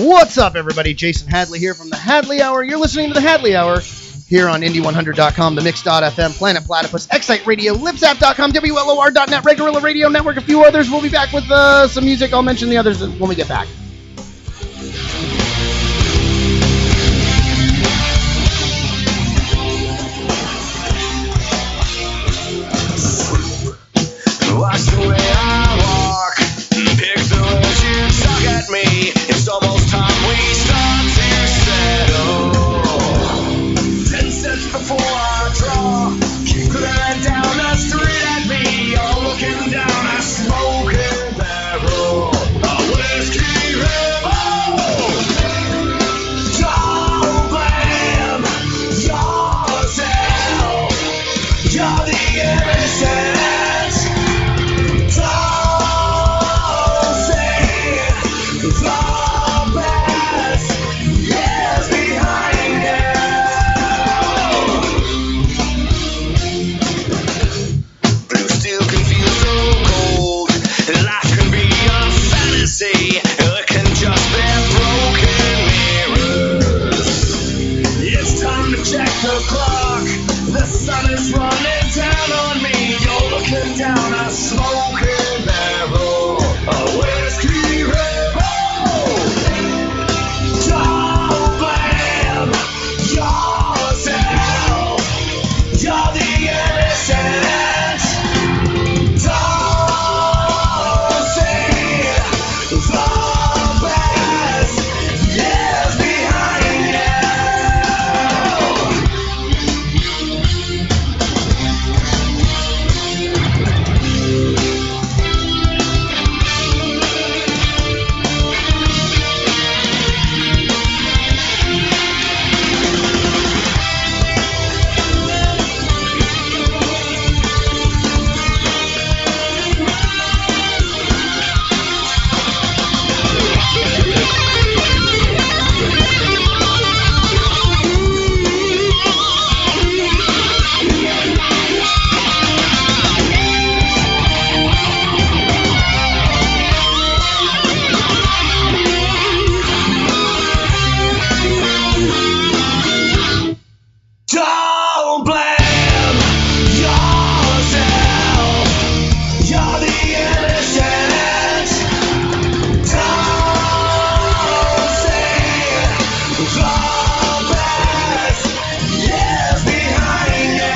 What's up, everybody? Jason Hadley here from the Hadley Hour. You're listening to the Hadley Hour here on Indie100.com, the Mix.fm, Planet Platypus, Excite Radio, Lipsap.com, WLOR.net, Red Gorilla Radio Network, a few others. We'll be back with some music. I'll mention the others when we get back. Watch the way I walk, pixels you suck at me. It's almost time we start to settle. 10 steps before I draw, keep glaring down the street at me. You're looking down a smoking barrel, a whiskey rebel. Don't blame yourself, you're the innocent. Check the clock, the sun is running down on me. You're looking down a smoking barrel, a whiskey rebel. Don't blame yourself, you're the innocent. Don't see the best years behind you. Don't blame yourself, you're the innocent. Don't see the best years behind you.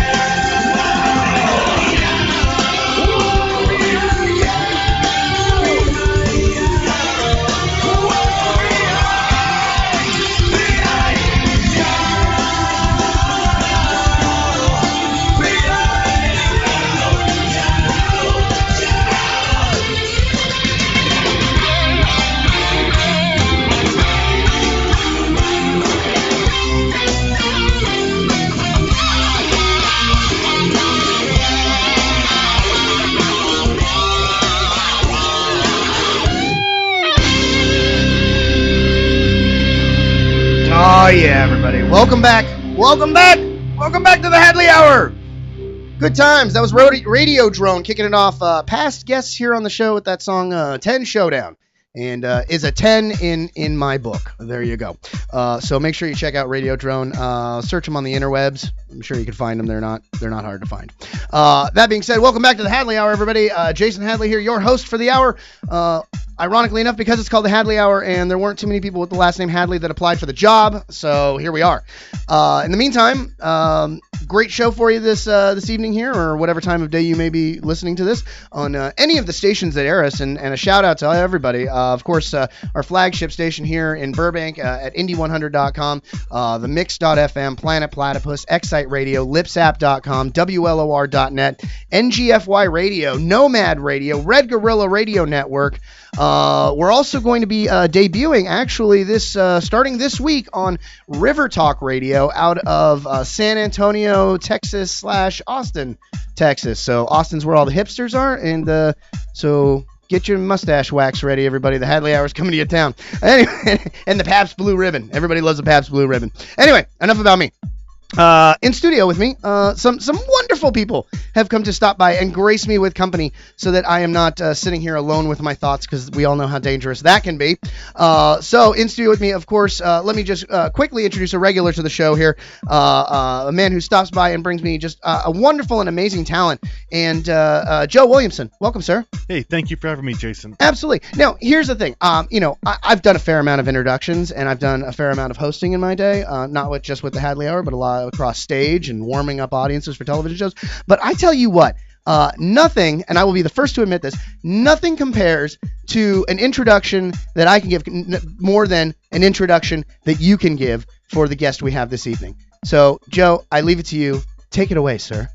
Oh, yeah, everybody. Welcome back. Welcome back. Welcome back to the Hadley Hour. Good times. That was Radio Drone kicking it off. Past guests here on the show with that song 10 Showdown. And is a 10 in my book. There you go. So make sure you check out Radio Drone. Search them on the interwebs. I'm sure you can find them. They're not hard to find. That being said, welcome back to the Hadley Hour, everybody. Jason Hadley here, your host for the hour. Ironically enough, because it's called the Hadley Hour, and there weren't too many people with the last name Hadley that applied for the job, so here we are. In the meantime, great show for you this evening here, or whatever time of day you may be listening to this, on any of the stations that air us, and a shout out to everybody. Of course, our flagship station here in Burbank at Indie100.com, the Mix.fm, Planet Platypus, Excite Radio, Lipsap.com, WLOR.net, NGFY Radio, Nomad Radio, Red Gorilla Radio Network. We're also going to be debuting, actually, starting this week on River Talk Radio out of San Antonio, Texas / Austin, Texas. So Austin's where all the hipsters are, and so get your mustache wax ready, everybody. The Hadley Hour is coming to your town. Anyway, and the Pabst Blue Ribbon. Everybody loves the Pabst Blue Ribbon. Anyway, enough about me. In studio with me, some wonderful people have come to stop by and grace me with company so that I am not sitting here alone with my thoughts, because we all know how dangerous that can be. So in studio with me, of course, let me just quickly introduce a regular to the show here, a man who stops by and brings me just a wonderful and amazing talent, and Joe Williamson. Welcome, sir. Hey, thank you for having me, Jason. Absolutely. Now, here's the thing. I've done a fair amount of introductions, and I've done a fair amount of hosting in my day, not just with the Hadley Hour, but a lot across stage and warming up audiences for television shows. But I tell you what, nothing, and I will be the first to admit this, nothing compares to an introduction that I can give more than an introduction that you can give for the guest we have this evening. So, Joe, I leave it to you. Take it away, sir.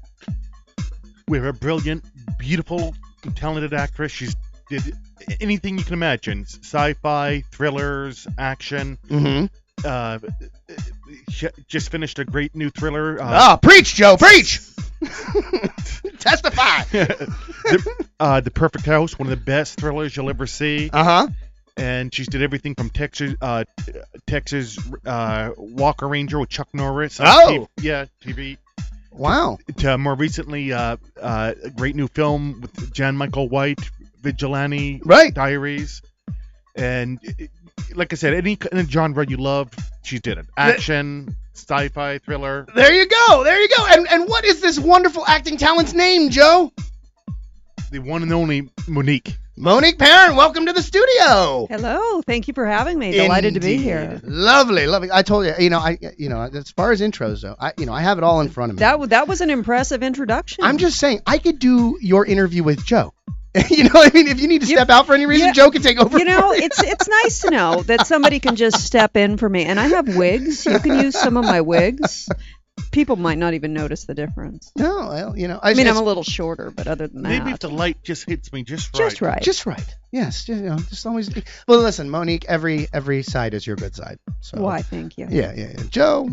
We have a brilliant, beautiful, talented actress. She's did anything you can imagine. Sci-fi, thrillers, action. Mm-hmm. She just finished a great new thriller. Preach, Joe, preach! Testify! The Perfect House, one of the best thrillers you'll ever see. Uh-huh. And she's did everything from Texas Walker Ranger with Chuck Norris. TV. Wow. To more recently, a great new film with Jan Michael White, Vigilante Diaries. And like I said, any kind of genre you love, she did it. Action, sci-fi, thriller. There you go. And what is this wonderful acting talent's name, Joe? The one and only Monique. Monique Parent, welcome to the studio. Hello, thank you for having me. Delighted to be here. Lovely. I told you, as far as intros though, I have it all in front of me. That was an impressive introduction. I'm just saying, I could do your interview with Joe. You know what I mean? If you need to step out for any reason, Joe can take over. It's nice to know that somebody can just step in for me. And I have wigs. You can use some of my wigs. People might not even notice the difference. No, well, I'm a little shorter, but other than that. Maybe if the light just hits me just right. Just right. Yes, just always. Well, listen, Monique, every side is your good side. So. Why, thank you. Yeah. Joe,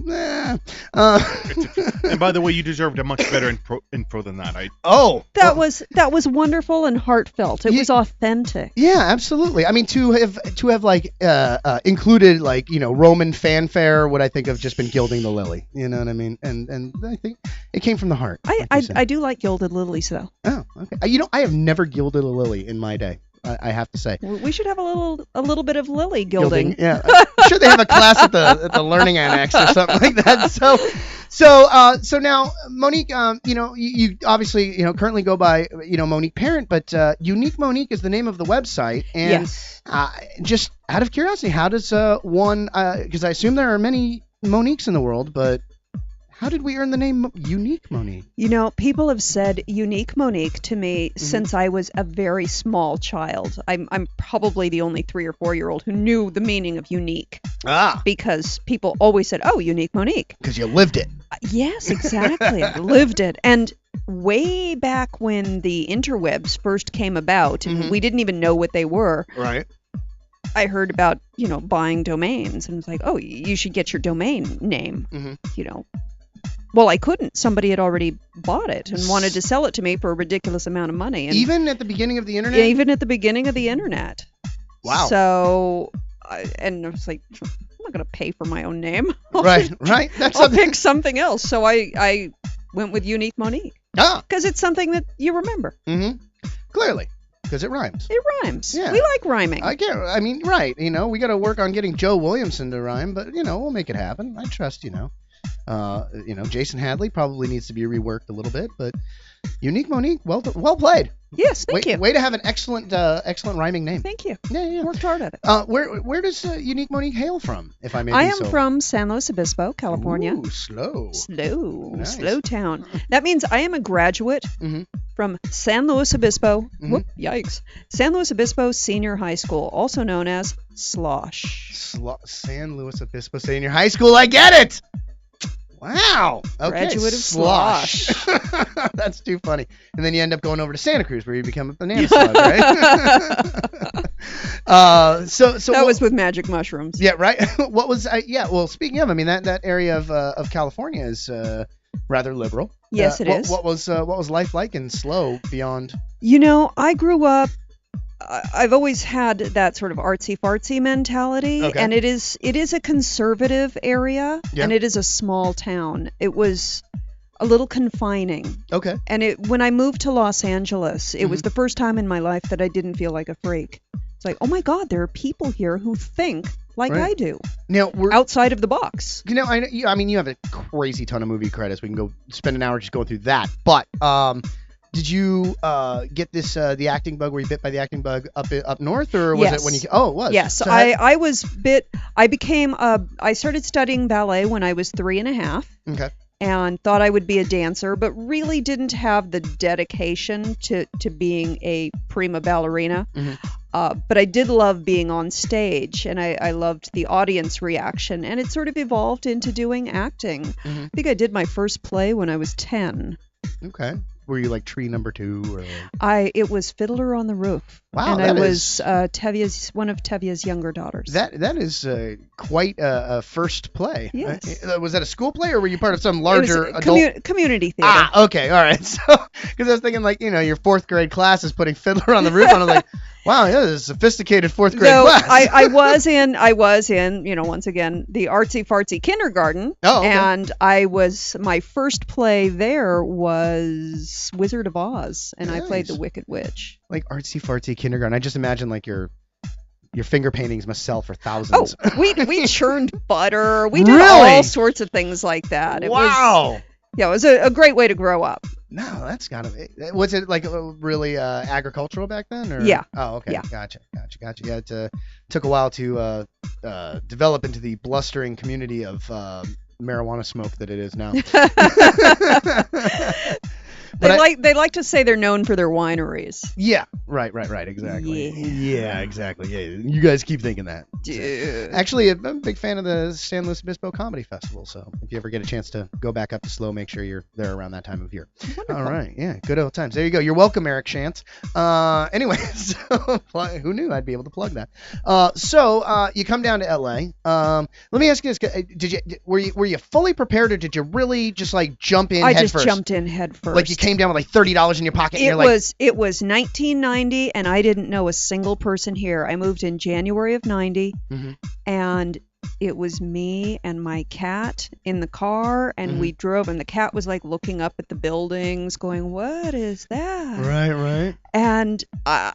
And by the way, you deserved a much better intro than that. That was wonderful and heartfelt. It was authentic. Yeah, absolutely. I mean, to have included Roman fanfare would I think have just been gilding the lily. You know what I mean? And I think it came from the heart. I do like gilded lilies though. Oh, okay. I have never gilded a lily in my day. I have to say. We should have a little bit of lily gilding. Yeah, I'm sure they have a class at the learning annex or something like that. So now, Monique, you obviously currently go by Monique Parent, but UniqueMonique is the name of the website. And yes. Just out of curiosity, how does one? Because I assume there are many Moniques in the world, but how did we earn the name UniqueMonique? People have said UniqueMonique to me since I was a very small child. I'm probably the only 3 or 4-year-old who knew the meaning of unique. Because people always said, "Oh, UniqueMonique." Because you lived it. Yes, exactly. I lived it. And way back when the interwebs first came about, we didn't even know what they were. Right. I heard about, buying domains, and it's like, "Oh, you should get your domain name." Well, I couldn't. Somebody had already bought it and wanted to sell it to me for a ridiculous amount of money. And even at the beginning of the internet? Yeah, even at the beginning of the internet. Wow. So, I was like, I'm not going to pay for my own name. Right. I'll pick something else. So I went with UniqueMonique. Because it's something that you remember. Mm-hmm. Clearly. Because it rhymes. It rhymes. Yeah. We like rhyming. Right. We got to work on getting Joe Williamson to rhyme, but, we'll make it happen. I trust, Jason Hadley probably needs to be reworked a little bit, but UniqueMonique, well played. Yes, thank you. Way to have an excellent rhyming name. Thank you. Yeah. Worked hard at it. Where does UniqueMonique hail from, if I may? I am from San Luis Obispo, California. Ooh, slow town. That means I am a graduate from San Luis Obispo. Whoop, yikes! San Luis Obispo Senior High School, also known as Slosh. San Luis Obispo Senior High School. I get it. Wow. Okay. Graduate of Slosh. That's too funny. And then you end up going over to Santa Cruz where you become a banana slug, right? So that was with magic mushrooms. Yeah, right. What was well, speaking of, that area of California is rather liberal. Yes, it is. What was life like in Slow beyond? I grew up I've always had that sort of artsy-fartsy mentality, Okay. and it is a conservative area, Yeah. and it is a small town. It was a little confining. Okay. And when I moved to Los Angeles, it was Mm-hmm. the first time in my life that I didn't feel like a freak. It's like, oh my God, there are people here who think like Right. I do, Now we're outside of the box. I mean, you have a crazy ton of movie credits. We can go spend an hour just going through that. But did you get this the acting bug? Were you bit by the acting bug up north, or was Yes. it when you? Oh, it was. Yes, So I was bit. I started studying ballet when I was 3.5. Okay. And thought I would be a dancer, but really didn't have the dedication to being a prima ballerina. Mhm. But I did love being on stage, and I loved the audience reaction, and it sort of evolved into doing acting. Mhm. I think I did my first play when I was 10. Okay. Were you like tree number 2 or? It was Fiddler on the Roof. Wow, and that I is- was one of Tevia's younger daughters. That is quite a first play. Yes. Was that a school play, or were you part of some It was larger a adult? community theater. Ah, okay, all right. So, because I was thinking, like, your 4th grade class is putting Fiddler on the Roof, and I was like, wow, yeah, this is a sophisticated 4th grade So class. I was in, once again, the artsy fartsy kindergarten. Oh, okay. And my first play there was Wizard of Oz, and I played the Nice. Wicked Witch. Like artsy fartsy kindergarten. I just imagine like your finger paintings must sell for Oh, thousands. we churned butter. We did Really? all sorts of things like that. It Wow. was a great way to grow up. No, that's gotta be. Was it like really agricultural back then? Or? Yeah. Oh, okay. Yeah. Gotcha. Yeah, it took a while to develop into the blustering community of marijuana smoke that it is now. They like to say they're known for their wineries. Yeah. Right. Exactly. Yeah, exactly. Yeah. You guys keep thinking that. Dude. Actually, I'm a big fan of the San Luis Obispo Comedy Festival, so if you ever get a chance to go back up to SLO, make sure you're there around that time of year. Wonderful. All right, yeah, good old times. There you go. You're welcome, Eric Shantz. Anyway, so who knew I'd be able to plug that? So you come down to LA. Let me ask you this: were you fully prepared, or did you really just like jump in I head just first? jumped in head first. Like you came down with like $30 in your pocket, and It you're like, was 1990, and I didn't know a single person here. I moved in January of '90, Mhm. and it was me and my cat in the car, and we drove, and the cat was like looking up at the buildings, going, "What is that?" right. And I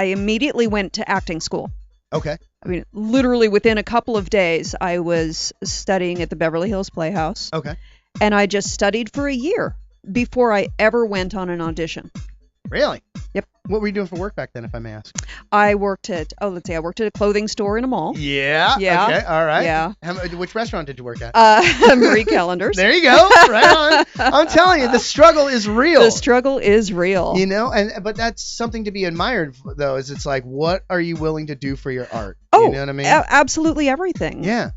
immediately went to acting school. Okay. I mean, literally within a couple of days, I was studying at the Beverly Hills Playhouse, Okay. and I just studied for a year before I ever went on an audition. Really? Yep. What were you doing for work back then, if I may ask? I worked at a clothing store in a mall. Yeah. Yeah. Okay. All right. Yeah. Which restaurant did you work at? Marie Callender's. There you go. Right on. I'm telling you, the struggle is real. The struggle is real. But that's something to be admired, though. Is it's like, what are you willing to do for your art? Oh, you know what I mean? Absolutely everything. Yeah.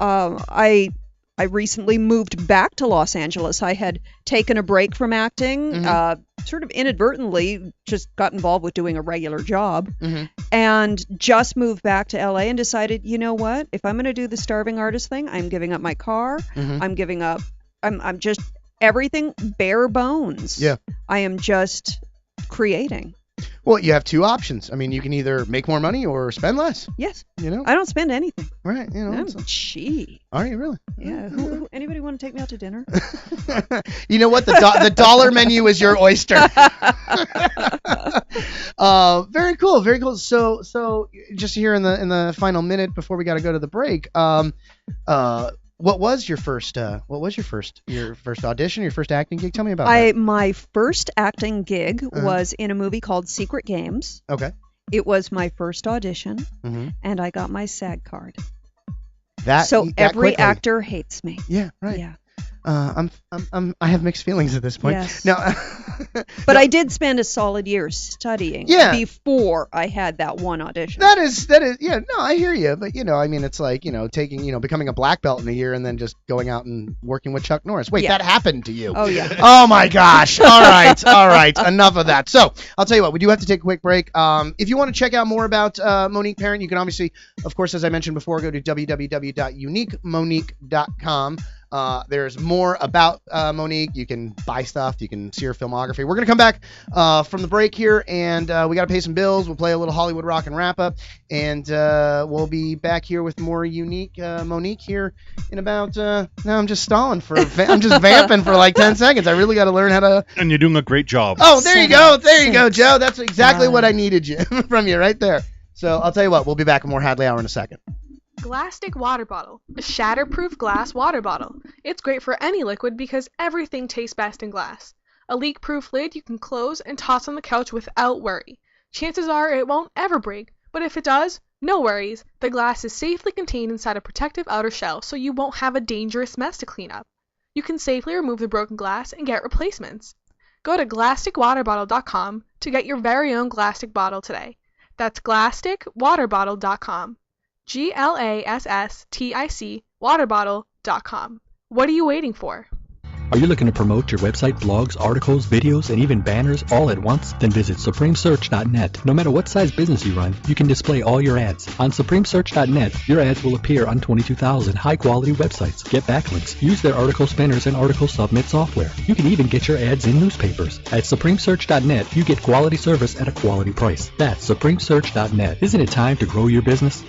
I recently moved back to Los Angeles. I had taken a break from acting, sort of inadvertently just got involved with doing a regular job, and just moved back to LA and decided, you know what? If I'm going to do the starving artist thing, I'm giving up my car. I'm giving up. I'm just everything bare bones. Yeah. I am just creating. Well, you have two options. I mean, you can either make more money or spend less. Yes. You know. I don't spend anything. Right. You know. I'm cheap. Are you really? Yeah. Who anybody want to take me out to dinner? You know what? The dollar menu is your oyster. Very cool. Very cool. So just here in the final minute before we got to go to the break. What was your first audition, your first acting gig? Tell me about that. My first acting gig was in a movie called Secret Games. Okay. It was my first audition, and I got my SAG card. That every quickly. actor hates me. Yeah, right. Yeah. I have mixed feelings at this point. Yes. Now, But I did spend a solid year studying before I had that one audition. that is yeah, no, I hear you, but I mean, it's like, taking, becoming a black belt in a year and then just going out and working with Chuck Norris. Wait, that happened to you. Oh yeah. Oh my gosh. All right. Enough of that. So I'll tell you what, we do have to take a quick break. If you want to check out more about Monique Parent, you can obviously, of course, as I mentioned before, go to www.uniquemonique.com. There's more about Monique. You can buy stuff. You can see her filmography. We're going to come back from the break here, and we got to pay some bills. We'll play a little Hollywood rock and wrap up, and we'll be back here with more unique Monique here in about. Now I'm just stalling for. I'm just vamping for like 10 seconds. I really got to learn how to. And you're doing a great job. Oh, there you go. There you go, Joe. That's exactly what I needed from you right there. So I'll tell you what. We'll be back with more Hadley Hour in a second. Glastic water bottle, a shatterproof glass water bottle. It's great for any liquid because everything tastes best in glass. A leak-proof lid you can close and toss on the couch without worry. Chances are it won't ever break, but if it does, no worries. The glass is safely contained inside a protective outer shell, so you won't have a dangerous mess to clean up. You can safely remove the broken glass and get replacements. Go to GlasticWaterBottle.com to get your very own Glastic bottle today. That's GlasticWaterBottle.com. GLASSTIC waterbottle.com. What are you waiting for? Are you looking to promote your website, blogs, articles, videos, and even banners all at once? Then visit SupremeSearch.net. No matter what size business you run, you can display all your ads. On SupremeSearch.net, your ads will appear on 22,000 high-quality websites. Get backlinks. Use their article spinners and article submit software. You can even get your ads in newspapers. At SupremeSearch.net, you get quality service at a quality price. That's SupremeSearch.net. Isn't it time to grow your business?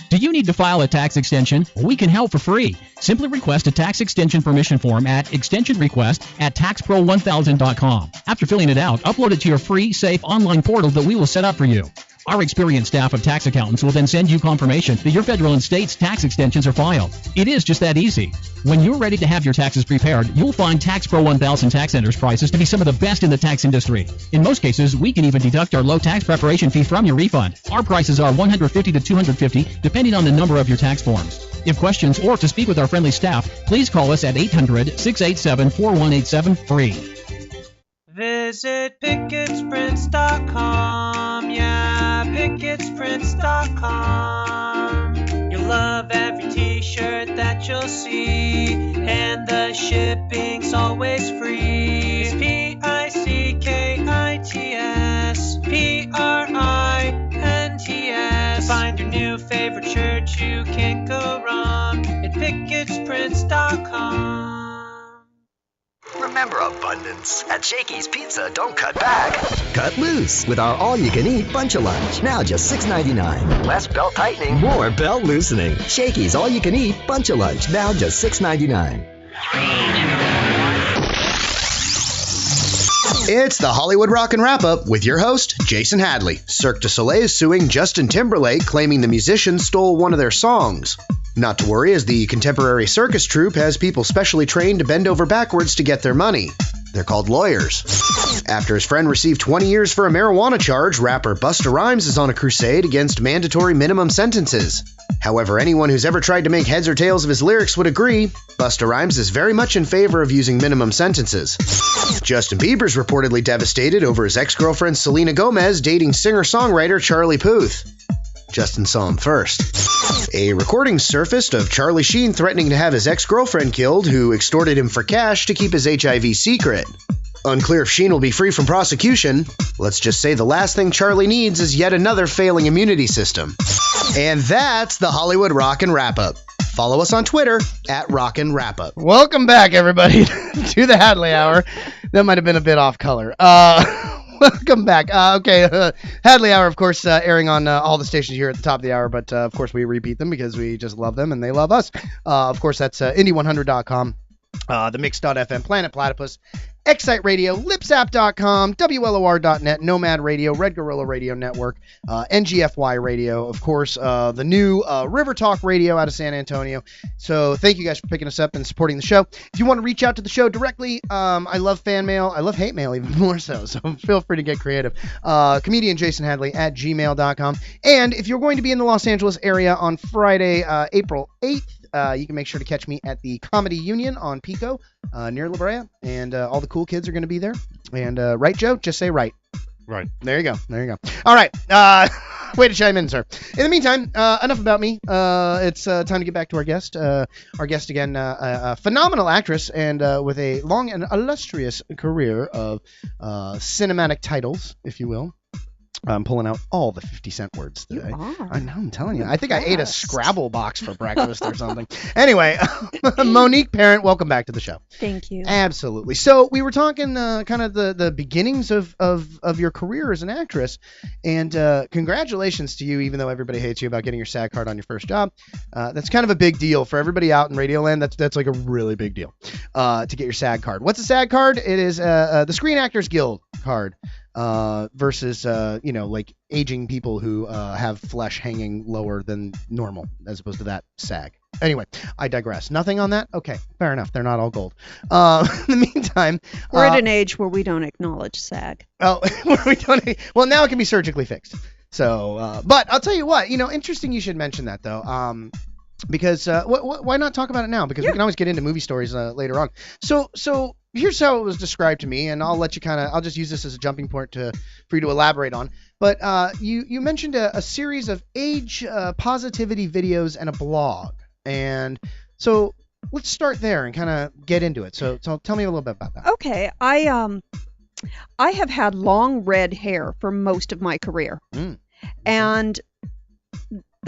Do you need to file a tax extension? We can help for free. Simply request a tax extension permission form at extensionrequest@taxpro1000.com. After filling it out, upload it to your free, safe online portal that we will set up for you. Our experienced staff of tax accountants will then send you confirmation that your federal and state's tax extensions are filed. It is just that easy. When you're ready to have your taxes prepared, you'll find TaxPro 1000 Tax Center's prices to be some of the best in the tax industry. In most cases, we can even deduct our low tax preparation fee from your refund. Our prices are $150 to $250, depending on the number of your tax forms. If questions or to speak with our friendly staff, please call us at 800-687-4187 free. Visit PickettSprints.com, yeah, PickettSprints.com. You'll love every t-shirt that you'll see, and the shipping's always free. It's PICKITS, find your new favorite shirt, you can't go wrong at PickettSprints.com. Remember abundance. At Shakey's Pizza, don't cut back. Cut loose with our all-you-can-eat Bunch-A-Lunch. Now just $6.99. Less belt tightening, more belt loosening. Shakey's all-you-can-eat Bunch-A-Lunch. Now just $6.99. It's the Hollywood Rock and Wrap Up with your host, Jason Hadley. Cirque du Soleil is suing Justin Timberlake, claiming the musician stole one of their songs. Not to worry, as the contemporary circus troupe has people specially trained to bend over backwards to get their money. They're called lawyers. After his friend received 20 years for a marijuana charge, rapper Busta Rhymes is on a crusade against mandatory minimum sentences. However, anyone who's ever tried to make heads or tails of his lyrics would agree, Busta Rhymes is very much in favor of using minimum sentences. Justin Bieber's reportedly devastated over his ex-girlfriend Selena Gomez dating singer-songwriter Charlie Puth. Justin saw him first. A recording surfaced of Charlie Sheen threatening to have his ex-girlfriend killed, who extorted him for cash to keep his HIV secret. Unclear if Sheen will be free from prosecution. Let's just say the last thing Charlie needs is yet another failing immunity system. And that's the Hollywood Rock and Wrap Up. Follow us on Twitter at Rock and Wrap Up. Welcome back, everybody, to the Hadley Hour. That might have been a bit off color. Welcome back. Hadley Hour, of course, airing on all the stations here at the top of the hour, but of course we repeat them because we just love them and they love us. Of course, that's Indy100.com, the Mix.fm, Planet Platypus, Excite Radio, Lipsap.com, WLOR.net, Nomad Radio, Red Gorilla Radio Network, NGFY Radio, of course, the new River Talk Radio out of San Antonio. So thank you guys for picking us up and supporting the show. If you want to reach out to the show directly, I love fan mail. I love hate mail even more so feel free to get creative. Comedian Jason Hadley at gmail.com. And if you're going to be in the Los Angeles area on Friday, April 8th, you can make sure to catch me at the Comedy Union on Pico, near La Brea, and all the cool kids are going to be there. And right, Joe? Just say right. Right. There you go. All right. Way to chime in, sir. In the meantime, enough about me. It's time to get back to our guest. Our guest again, a phenomenal actress and with a long and illustrious career of cinematic titles, if you will. I'm pulling out all the 50-cent words today. You are. I know, I'm telling you. I think I ate a Scrabble box for breakfast or something. Anyway, Monique Parent, welcome back to the show. Thank you. Absolutely. So we were talking kind of the beginnings of your career as an actress, and congratulations to you, even though everybody hates you about getting your SAG card on your first job. That's kind of a big deal for everybody out in Radioland. That's like a really big deal to get your SAG card. What's a SAG card? It is the Screen Actors Guild card. Versus like aging people who have flesh hanging lower than normal, as opposed to that SAG. Anyway, I digress. Nothing on that? Okay, fair enough. They're not all gold. In the meantime, we're at an age where we don't acknowledge SAG. Oh, well, now it can be surgically fixed. So, but I'll tell you what. Interesting. You should mention that though. Because why not talk about it now? Because we can always get into movie stories later on. So. Here's how it was described to me, and I'll let you I'll just use this as a jumping point for you to elaborate on. But you mentioned a series of age positivity videos and a blog, and so let's start there and kind of get into it. So tell me a little bit about that. Okay, I have had long red hair for most of my career, and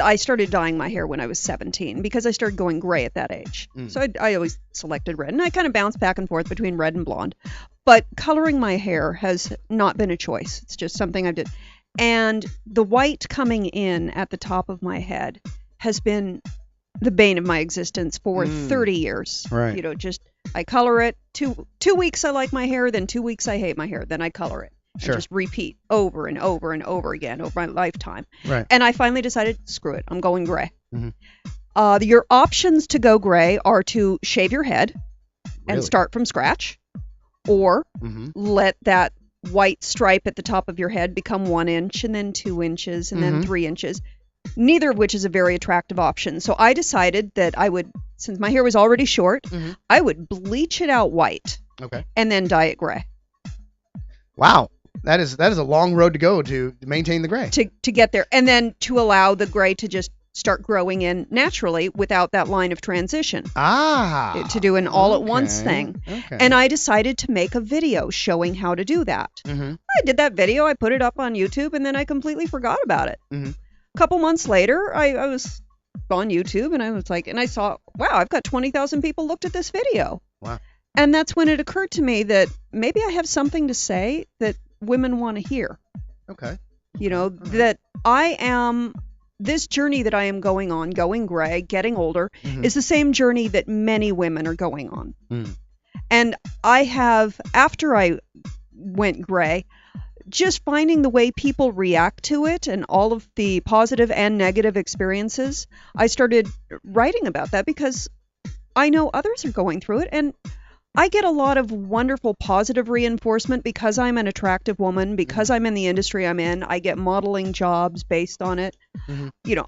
I started dyeing my hair when I was 17 because I started going gray at that age. So I always selected red, and I kind of bounced back and forth between red and blonde. But coloring my hair has not been a choice. It's just something I did. And the white coming in at the top of my head has been the bane of my existence for 30 years. Right. I color it. Two weeks I like my hair, then 2 weeks I hate my hair, then I color it. Sure. And just repeat over and over and over again over my lifetime. Right. And I finally decided, screw it, I'm going gray. Your options to go gray are to shave your head and start from scratch, or let that white stripe at the top of your head become 1 inch, and then 2 inches, and then 3 inches. Neither of which is a very attractive option. So I decided that I would, since my hair was already short, I would bleach it out white. Okay. And then dye it gray. Wow. That is a long road to go to maintain the gray. To get there. And then to allow the gray to just start growing in naturally without that line of transition. To do an all-at-once thing. Okay. And I decided to make a video showing how to do that. I did that video. I put it up on YouTube, and then I completely forgot about it. A couple months later, I was on YouTube, and I was like, and I saw, wow, I've got 20,000 people looked at this video. Wow. And that's when it occurred to me that maybe I have something to say that women want to hear. Okay. That I am, this journey that I am going on, going gray, getting older, is the same journey that many women are going on. And I have, after I went gray, just finding the way people react to it and all of the positive and negative experiences, I started writing about that because I know others are going through it, and I get a lot of wonderful positive reinforcement because I'm an attractive woman, because I'm in the industry I'm in. I get modeling jobs based on it.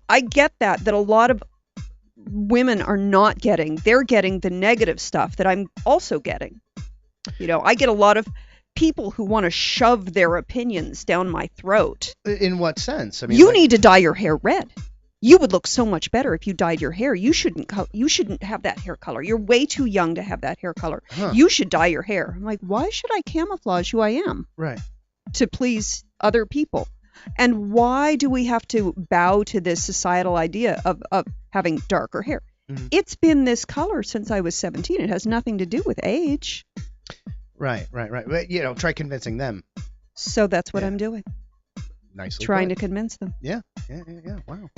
I get that a lot of women are not getting. They're getting the negative stuff that I'm also getting. I get a lot of people who want to shove their opinions down my throat. In what sense? I mean, you need to dye your hair red. You would look so much better if you dyed your hair. You shouldn't have that hair color. You're way too young to have that hair color. You should dye your hair. I'm like, why should I camouflage who I am? Right. To please other people. And why do we have to bow to this societal idea of having darker hair? It's been this color since I was 17. It has nothing to do with age. Right. But, try convincing them. So that's what I'm doing. Nicely trying put. to convince them. Yeah. Wow.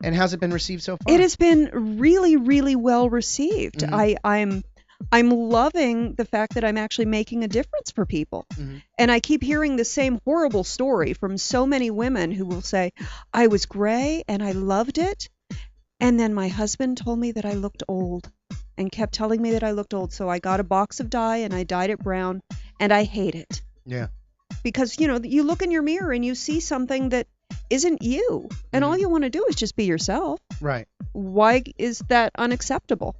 And how's it been received so far? It has been really, really well received. I'm loving the fact that I'm actually making a difference for people. And I keep hearing the same horrible story from so many women who will say, I was gray and I loved it. And then my husband told me that I looked old and kept telling me that I looked old. So I got a box of dye and I dyed it brown, and I hate it. Yeah. Because, you look in your mirror and you see something that isn't you. And all you want to do is just be yourself. Right. Why is that unacceptable?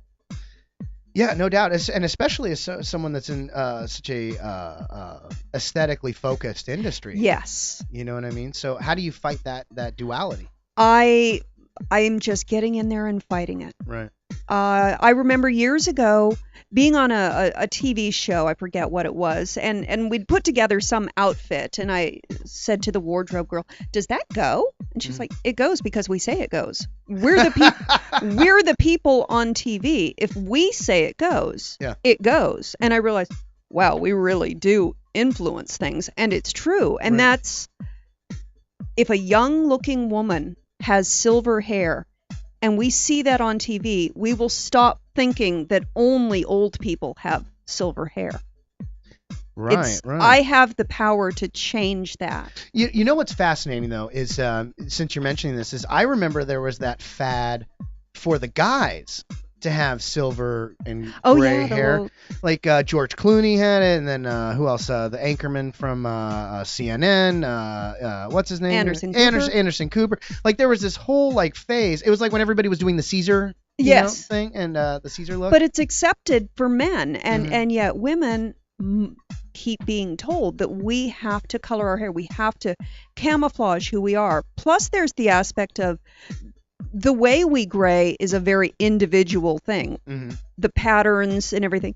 Yeah, no doubt. And especially as someone that's in such a aesthetically focused industry. Yes. You know what I mean? So how do you fight that duality? I'm just getting in there and fighting it. Right. I remember years ago being on a TV show, I forget what it was, and we'd put together some outfit, and I said to the wardrobe girl, "Does that go?" And she's like, "It goes because we say it goes. We're the people on TV. If we say it goes, it goes." And I realized, wow, we really do influence things, and it's true. And that's, if a young-looking woman has silver hair, and we see that on TV, we will stop thinking that only old people have silver hair. Right. I have the power to change that. You know what's fascinating, though, is since you're mentioning this, is I remember there was that fad for the guys to have silver and gray hair. Like George Clooney had it, and then who else? The anchorman from CNN. What's his name? Anderson Cooper. Like there was this whole like phase. It was like when everybody was doing the Caesar thing and the Caesar look. But it's accepted for men, and yet women keep being told that we have to color our hair. We have to camouflage who we are. Plus, there's the aspect of the way we gray is a very individual thing. The patterns and everything.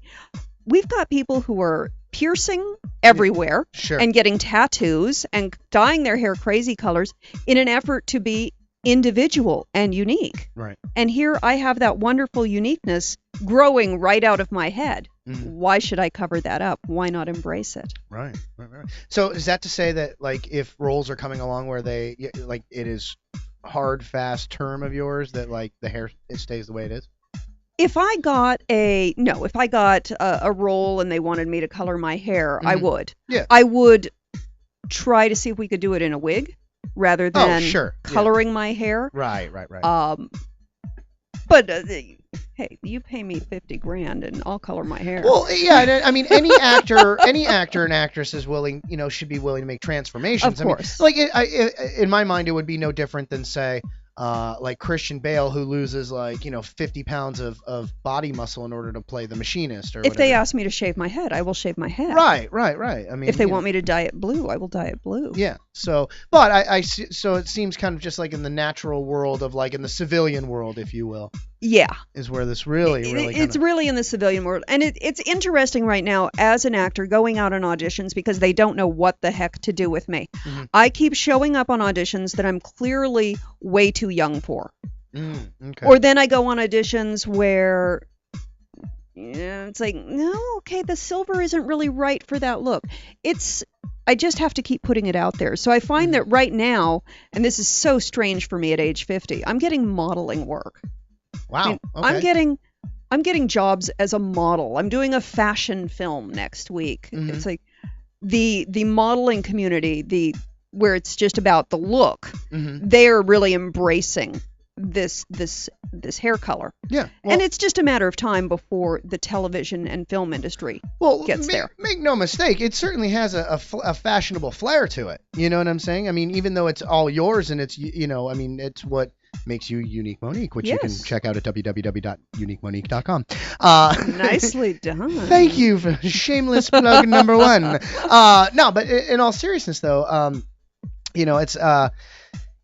We've got people who are piercing everywhere and getting tattoos and dyeing their hair crazy colors in an effort to be individual and unique. Right. And here I have that wonderful uniqueness growing right out of my head. Why should I cover that up? Why not embrace it? Right. So is that to say that like if roles are coming along where they like it is hard, fast term of yours that like the hair it stays the way it is? If I got a role and they wanted me to color my hair, I would. Yeah. I would try to see if we could do it in a wig rather than coloring my hair. Right. But hey, you pay me $50,000 and I'll color my hair. Well, yeah, I mean, any actor and actress is willing, should be willing to make transformations. Of course. I mean, in my mind, it would be no different than say, like Christian Bale, who loses 50 pounds of body muscle in order to play the machinist. Or if they ask me to shave my head, I will shave my head. Right. I mean, if they want me to dye it blue, I will dye it blue. Yeah. So, but so it seems kind of just like in the natural world of like in the civilian world, if you will. Yeah. Is where this really it's really in the civilian world. And it's interesting right now as an actor going out on auditions because they don't know what the heck to do with me. I keep showing up on auditions that I'm clearly way too young for. Okay. Or then I go on auditions where it's like, no, okay, the silver isn't really right for that look. I just have to keep putting it out there. So I find that right now, and this is so strange for me at age 50, I'm getting modeling work. Wow. I mean, okay. I'm getting jobs as a model. I'm doing a fashion film next week. It's like the modeling community, where it's just about the look. They're really embracing this hair color. Yeah. Well, and it's just a matter of time before the television and film industry gets there. Make no mistake, it certainly has a fashionable flair to it. You know what I'm saying? I mean, even though it's all yours and it's it's what makes you Unique Monique, which you can check out at www.uniquemonique.com. Nicely done. Thank you for shameless plug number one. No, but in all seriousness, though,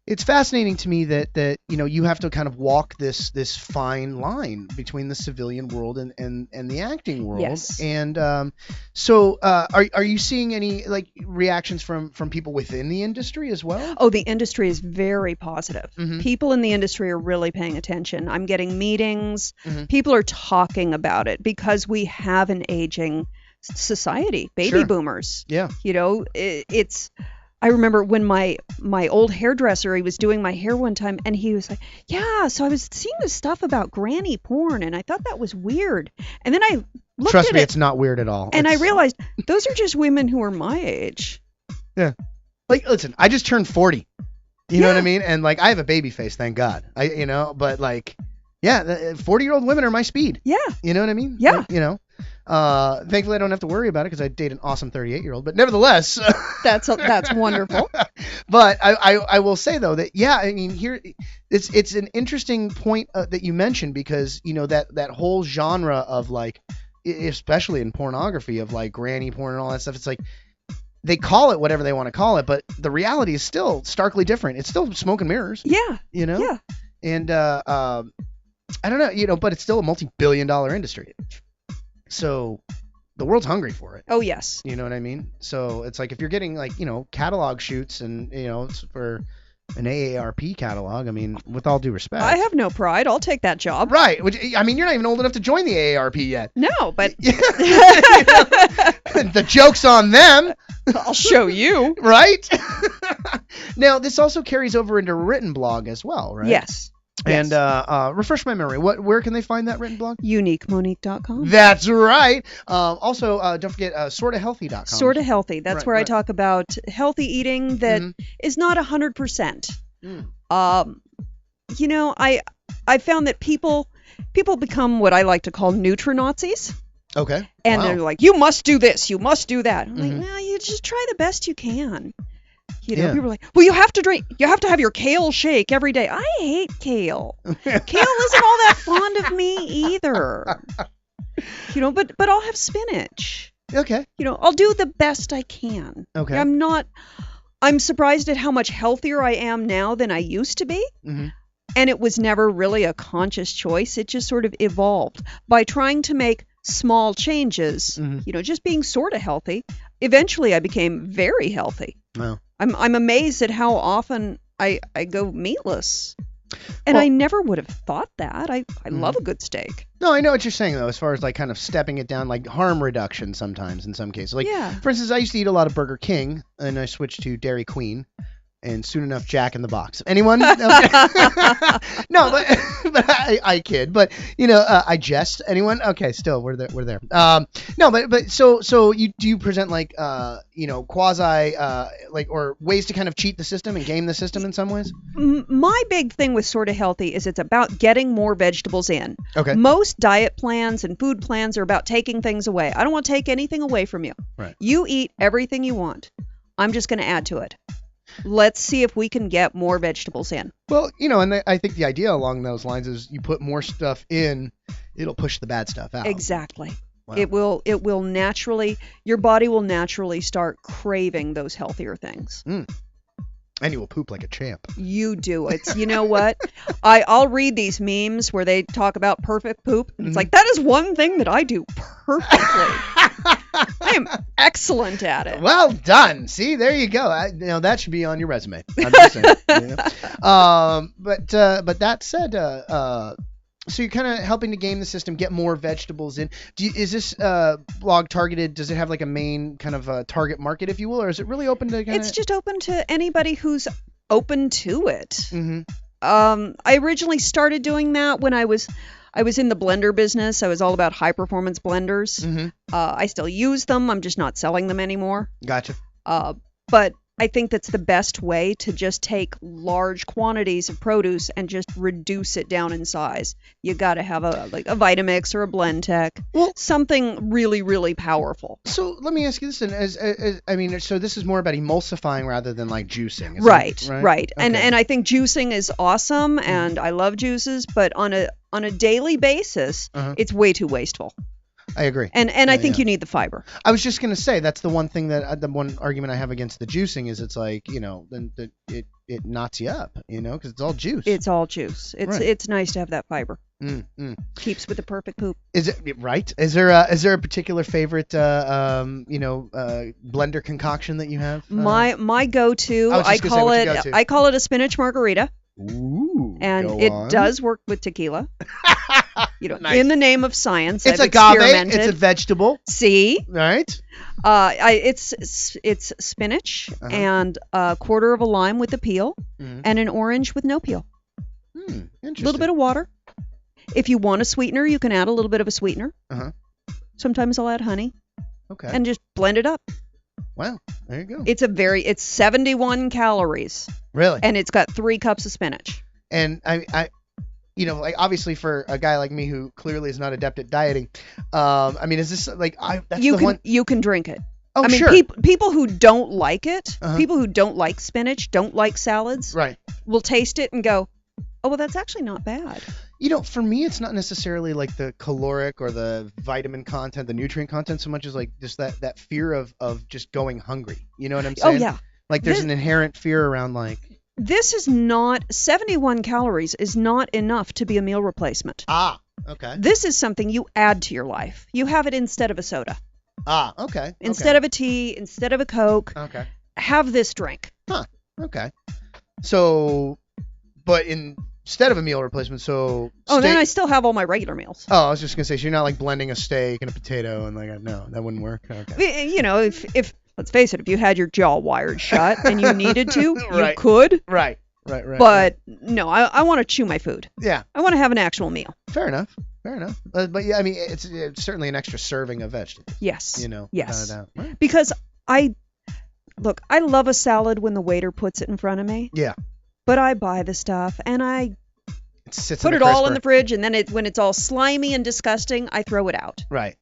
it's fascinating to me that you have to kind of walk this fine line between the civilian world and the acting world. Yes. And so are you seeing any like reactions from people within the industry as well? Oh, the industry is very positive. People in the industry are really paying attention. I'm getting meetings. People are talking about it because we have an aging society, baby boomers. Yeah. I remember when my old hairdresser, he was doing my hair one time, and he was like, yeah, so I was seeing this stuff about granny porn, and I thought that was weird. And then I looked Trust me, it's not weird at all. And I realized those are just women who are my age. Yeah. Like, listen, I just turned 40. You know what I mean? And, like, I have a baby face, thank God. But, like, yeah, 40-year-old women are my speed. Yeah. You know what I mean? Yeah. Thankfully, I don't have to worry about it because I date an awesome 38-year-old. But nevertheless, that's wonderful. But I will say though that here it's an interesting point that you mentioned because that whole genre of like, especially in pornography of like granny porn and all that stuff. It's like they call it whatever they want to call it, but the reality is still starkly different. It's still smoke and mirrors. Yeah. Yeah. And I don't know, but it's still a multi-billion-dollar industry. So the world's hungry for it. Oh, yes. You know what I mean? So it's like if you're getting like, catalog shoots and, it's for an AARP catalog, I mean, with all due respect. I have no pride. I'll take that job. Right. Which, I mean, you're not even old enough to join the AARP yet. No, but... The joke's on them. I'll show you. Right? Now, this also carries over into written blog as well, right? Yes. And refresh my memory. Where can they find that written blog? UniqueMonique.com. That's right. Also, don't forget SortaHealthy.com. SortaHealthy. That's where I talk about healthy eating that is not 100%. I found that people become what I like to call Nutri-Nazis. Okay. And they're like, you must do this, you must do that. I'm like, no, you just try the best you can. People are like, well, you have to have your kale shake every day. I hate kale. Kale isn't all that fond of me either. But I'll have spinach. Okay. I'll do the best I can. Okay. I'm surprised at how much healthier I am now than I used to be. Mm-hmm. And it was never really a conscious choice. It just sort of evolved by trying to make small changes, just being sort of healthy. Eventually I became very healthy. Wow. I'm amazed at how often I go meatless. And I never would have thought that. I love a good steak. No, I know what you're saying, though, as far as like kind of stepping it down, like harm reduction sometimes in some cases. Like, for instance, I used to eat a lot of Burger King, and I switched to Dairy Queen. And soon enough, Jack in the Box. Anyone? No, but I kid. But I jest. Anyone? Okay, still we're there. No, but so you present like quasi or ways to kind of cheat the system and game the system in some ways. My big thing with SortaHealthy is it's about getting more vegetables in. Okay. Most diet plans and food plans are about taking things away. I don't want to take anything away from you. Right. You eat everything you want. I'm just going to add to it. Let's see if we can get more vegetables in. Well, and I think the idea along those lines is you put more stuff in, it'll push the bad stuff out. Exactly. Wow. It will naturally, your body will naturally start craving those healthier things. And you will poop like a champ. You do. You know what? I'll read these memes where they talk about perfect poop. And it's like, that is one thing that I do perfectly. I am excellent at it. Well done. See, there you go. That should be on your resume. I'm just saying. But that said, so you're kind of helping to game the system, get more vegetables in. Is this blog targeted? Does it have like a main kind of target market, if you will, or is it really open to? It's just open to anybody who's open to it. Mm-hmm. I originally started doing that when I was in the blender business. I was all about high performance blenders. Mm-hmm. I still use them. I'm just not selling them anymore. Gotcha. But I think that's the best way to just take large quantities of produce and just reduce it down in size. You got to have a Vitamix or a Blendtec, something really, really powerful. So let me ask you this: so this is more about emulsifying rather than like juicing, right? Okay. And I think juicing is awesome, and I love juices, but on a daily basis, it's way too wasteful. I agree. And I think you need the fiber. I was just going to say that's the one thing the one argument I have against the juicing is it's like, then it knots you up, because it's all juice. It's all juice. It's nice to have that fiber. Keeps with the perfect poop. Is it right? Is there a particular favorite blender concoction that you have? My go-to, I call it a spinach margarita. Ooh. And it does work with tequila. Nice. In the name of science, it's I've agave. Experimented. It's a vegetable. See, right? It's spinach and a quarter of a lime with the peel and an orange with no peel. Interesting. A little bit of water. If you want a sweetener, you can add a little bit of a sweetener. Sometimes I'll add honey. Okay. And just blend it up. Wow, there you go. It's 71 calories. Really? And it's got 3 cups of spinach. And I obviously for a guy like me who clearly is not adept at dieting, is this like you can drink it. Oh, sure. People who don't like it, people who don't like spinach, don't like salads, right, will taste it and go, oh, well, that's actually not bad. For me, it's not necessarily like the caloric or the vitamin content, the nutrient content, so much as like just that fear of just going hungry. You know what I'm saying? Oh, yeah. Like there's an inherent fear around like, This is not 71 calories is not enough to be a meal replacement. Ah, okay. This is something you add to your life. You have it instead of a soda. Ah, okay. Instead of a tea, instead of a Coke. Okay. Have this drink. Huh. Okay. So, but instead of a meal replacement, so. Then I still have all my regular meals. Oh, I was just gonna say, so you're not like blending a steak and a potato and like, no, that wouldn't work. Okay. You know, if let's face it, if you had your jaw wired shut and you needed to, Right. you could. Right. But no, I want to chew my food. Yeah. I want to have an actual meal. Fair enough. But yeah, I mean, it's certainly an extra serving of vegetables. Yes. You know. Yes. Without a doubt. Right. Because I love a salad when the waiter puts it in front of me. Yeah. But I buy the stuff and I It put it all in the fridge, and then when it's all slimy and disgusting, I throw it out. Right.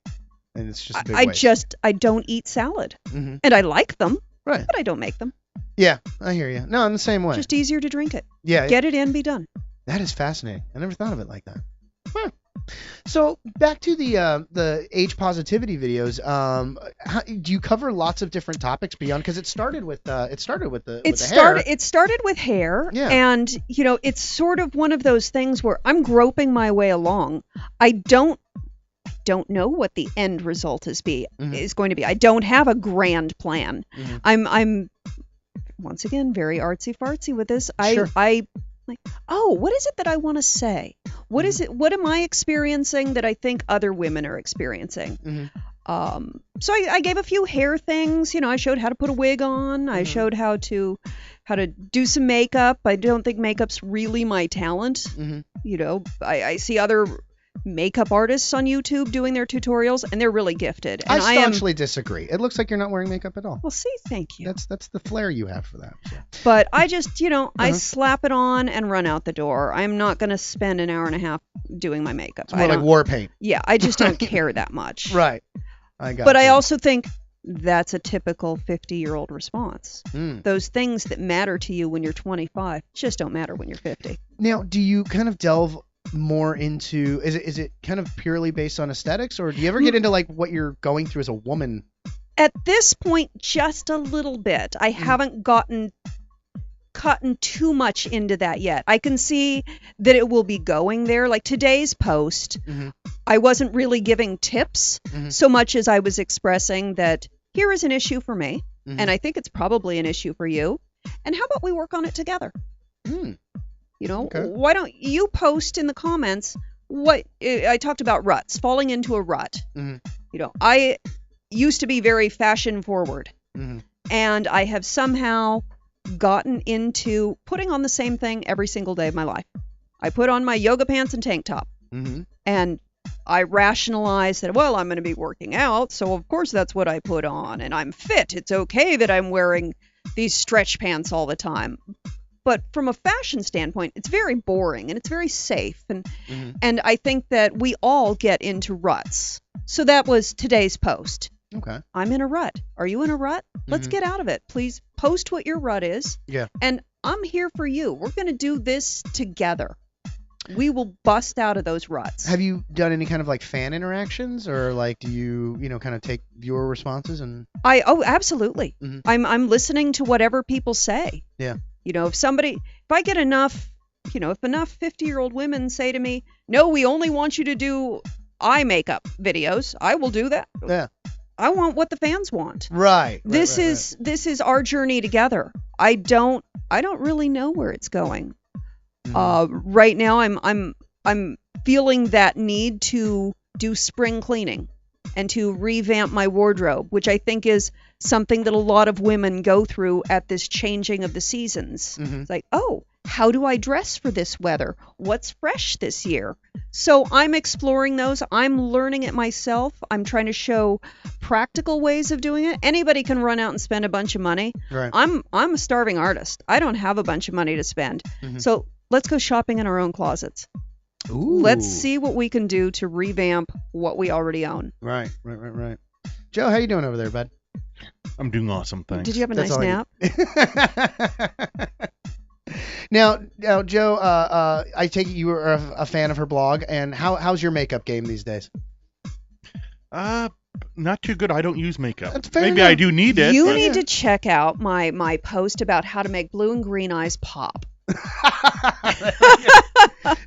And it's just a big waste. I don't eat salad. Mm-hmm. And I like them. Right. But I don't make them. Yeah, I hear you. No, I'm the same way. Just easier to drink it. Yeah. Get it in, be done. That is fascinating. I never thought of it like that. Huh. So back to the age positivity videos. Do you cover lots of different topics beyond? Because it started with the hair. It started with hair, yeah. And you know, it's sort of one of those things where I'm groping my way along. I don't know what the end result is going to be. I don't have a grand plan. Mm-hmm. I'm once again very artsy fartsy with this. Sure. I like, what is it that I want to say? What is it? What am I experiencing that I think other women are experiencing? Mm-hmm. So I gave a few hair things. You know, I showed how to put a wig on. I showed how to do some makeup. I don't think makeup's really my talent. Mm-hmm. You know, I see other makeup artists on YouTube doing their tutorials, and they're really gifted. And I staunchly disagree. It looks like you're not wearing makeup at all. Well, see, thank you. That's the flair you have for that. So. But I just, I slap it on and run out the door. I'm not going to spend an hour and a half doing my makeup. It's more like war paint. Yeah, I just don't care that much. Right. I also think that's a typical 50-year-old response. Mm. Those things that matter to you when you're 25 just don't matter when you're 50. Now, do you kind of delve more into, is it kind of purely based on aesthetics, or do you ever get into like what you're going through as a woman? At this point, just a little bit. I haven't gotten too much into that yet. I can see that it will be going there. Like today's post, I wasn't really giving tips so much as I was expressing that here is an issue for me, and I think it's probably an issue for you, and how about we work on it together? You know, Why don't you post in the comments what I talked about ruts, falling into a rut. You know, I used to be very fashion forward, and I have somehow gotten into putting on the same thing every single day of my life. I put on my yoga pants and tank top, and I rationalize that, well, I'm going to be working out, so of course that's what I put on, and I'm fit. It's okay that I'm wearing these stretch pants all the time. But from a fashion standpoint, it's very boring and it's very safe. And I think that we all get into ruts. So that was today's post. Okay. I'm in a rut. Are you in a rut? Let's get out of it. Please post what your rut is. Yeah. And I'm here for you. We're going to do this together. We will bust out of those ruts. Have you done any kind of like fan interactions, or like do you kind of take viewer responses and? Absolutely. I'm listening to whatever people say. Yeah. You know, if I get enough, if enough 50-year-old women say to me, no, we only want you to do eye makeup videos, I will do that. Yeah. I want what the fans want. Right. This is our journey together. I don't really know where it's going. Right now I'm feeling that need to do spring cleaning and to revamp my wardrobe, which I think is something that a lot of women go through at this changing of the seasons. It's like, how do I dress for this weather? What's fresh this year? So I'm exploring those. I'm learning it myself. I'm trying to show practical ways of doing it. Anybody can run out and spend a bunch of money. Right. I'm a starving artist. I don't have a bunch of money to spend. So let's go shopping in our own closets. Ooh. Let's see what we can do to revamp what we already own. Right. Joe, how you doing over there, bud? I'm doing awesome, thanks. Did you have a nice nap? Now, Joe, I take it you were a fan of her blog, and how's your makeup game these days? Not too good. I don't use makeup. That's fair Maybe enough. I do need it. You but- need to check out my post about how to make blue and green eyes pop.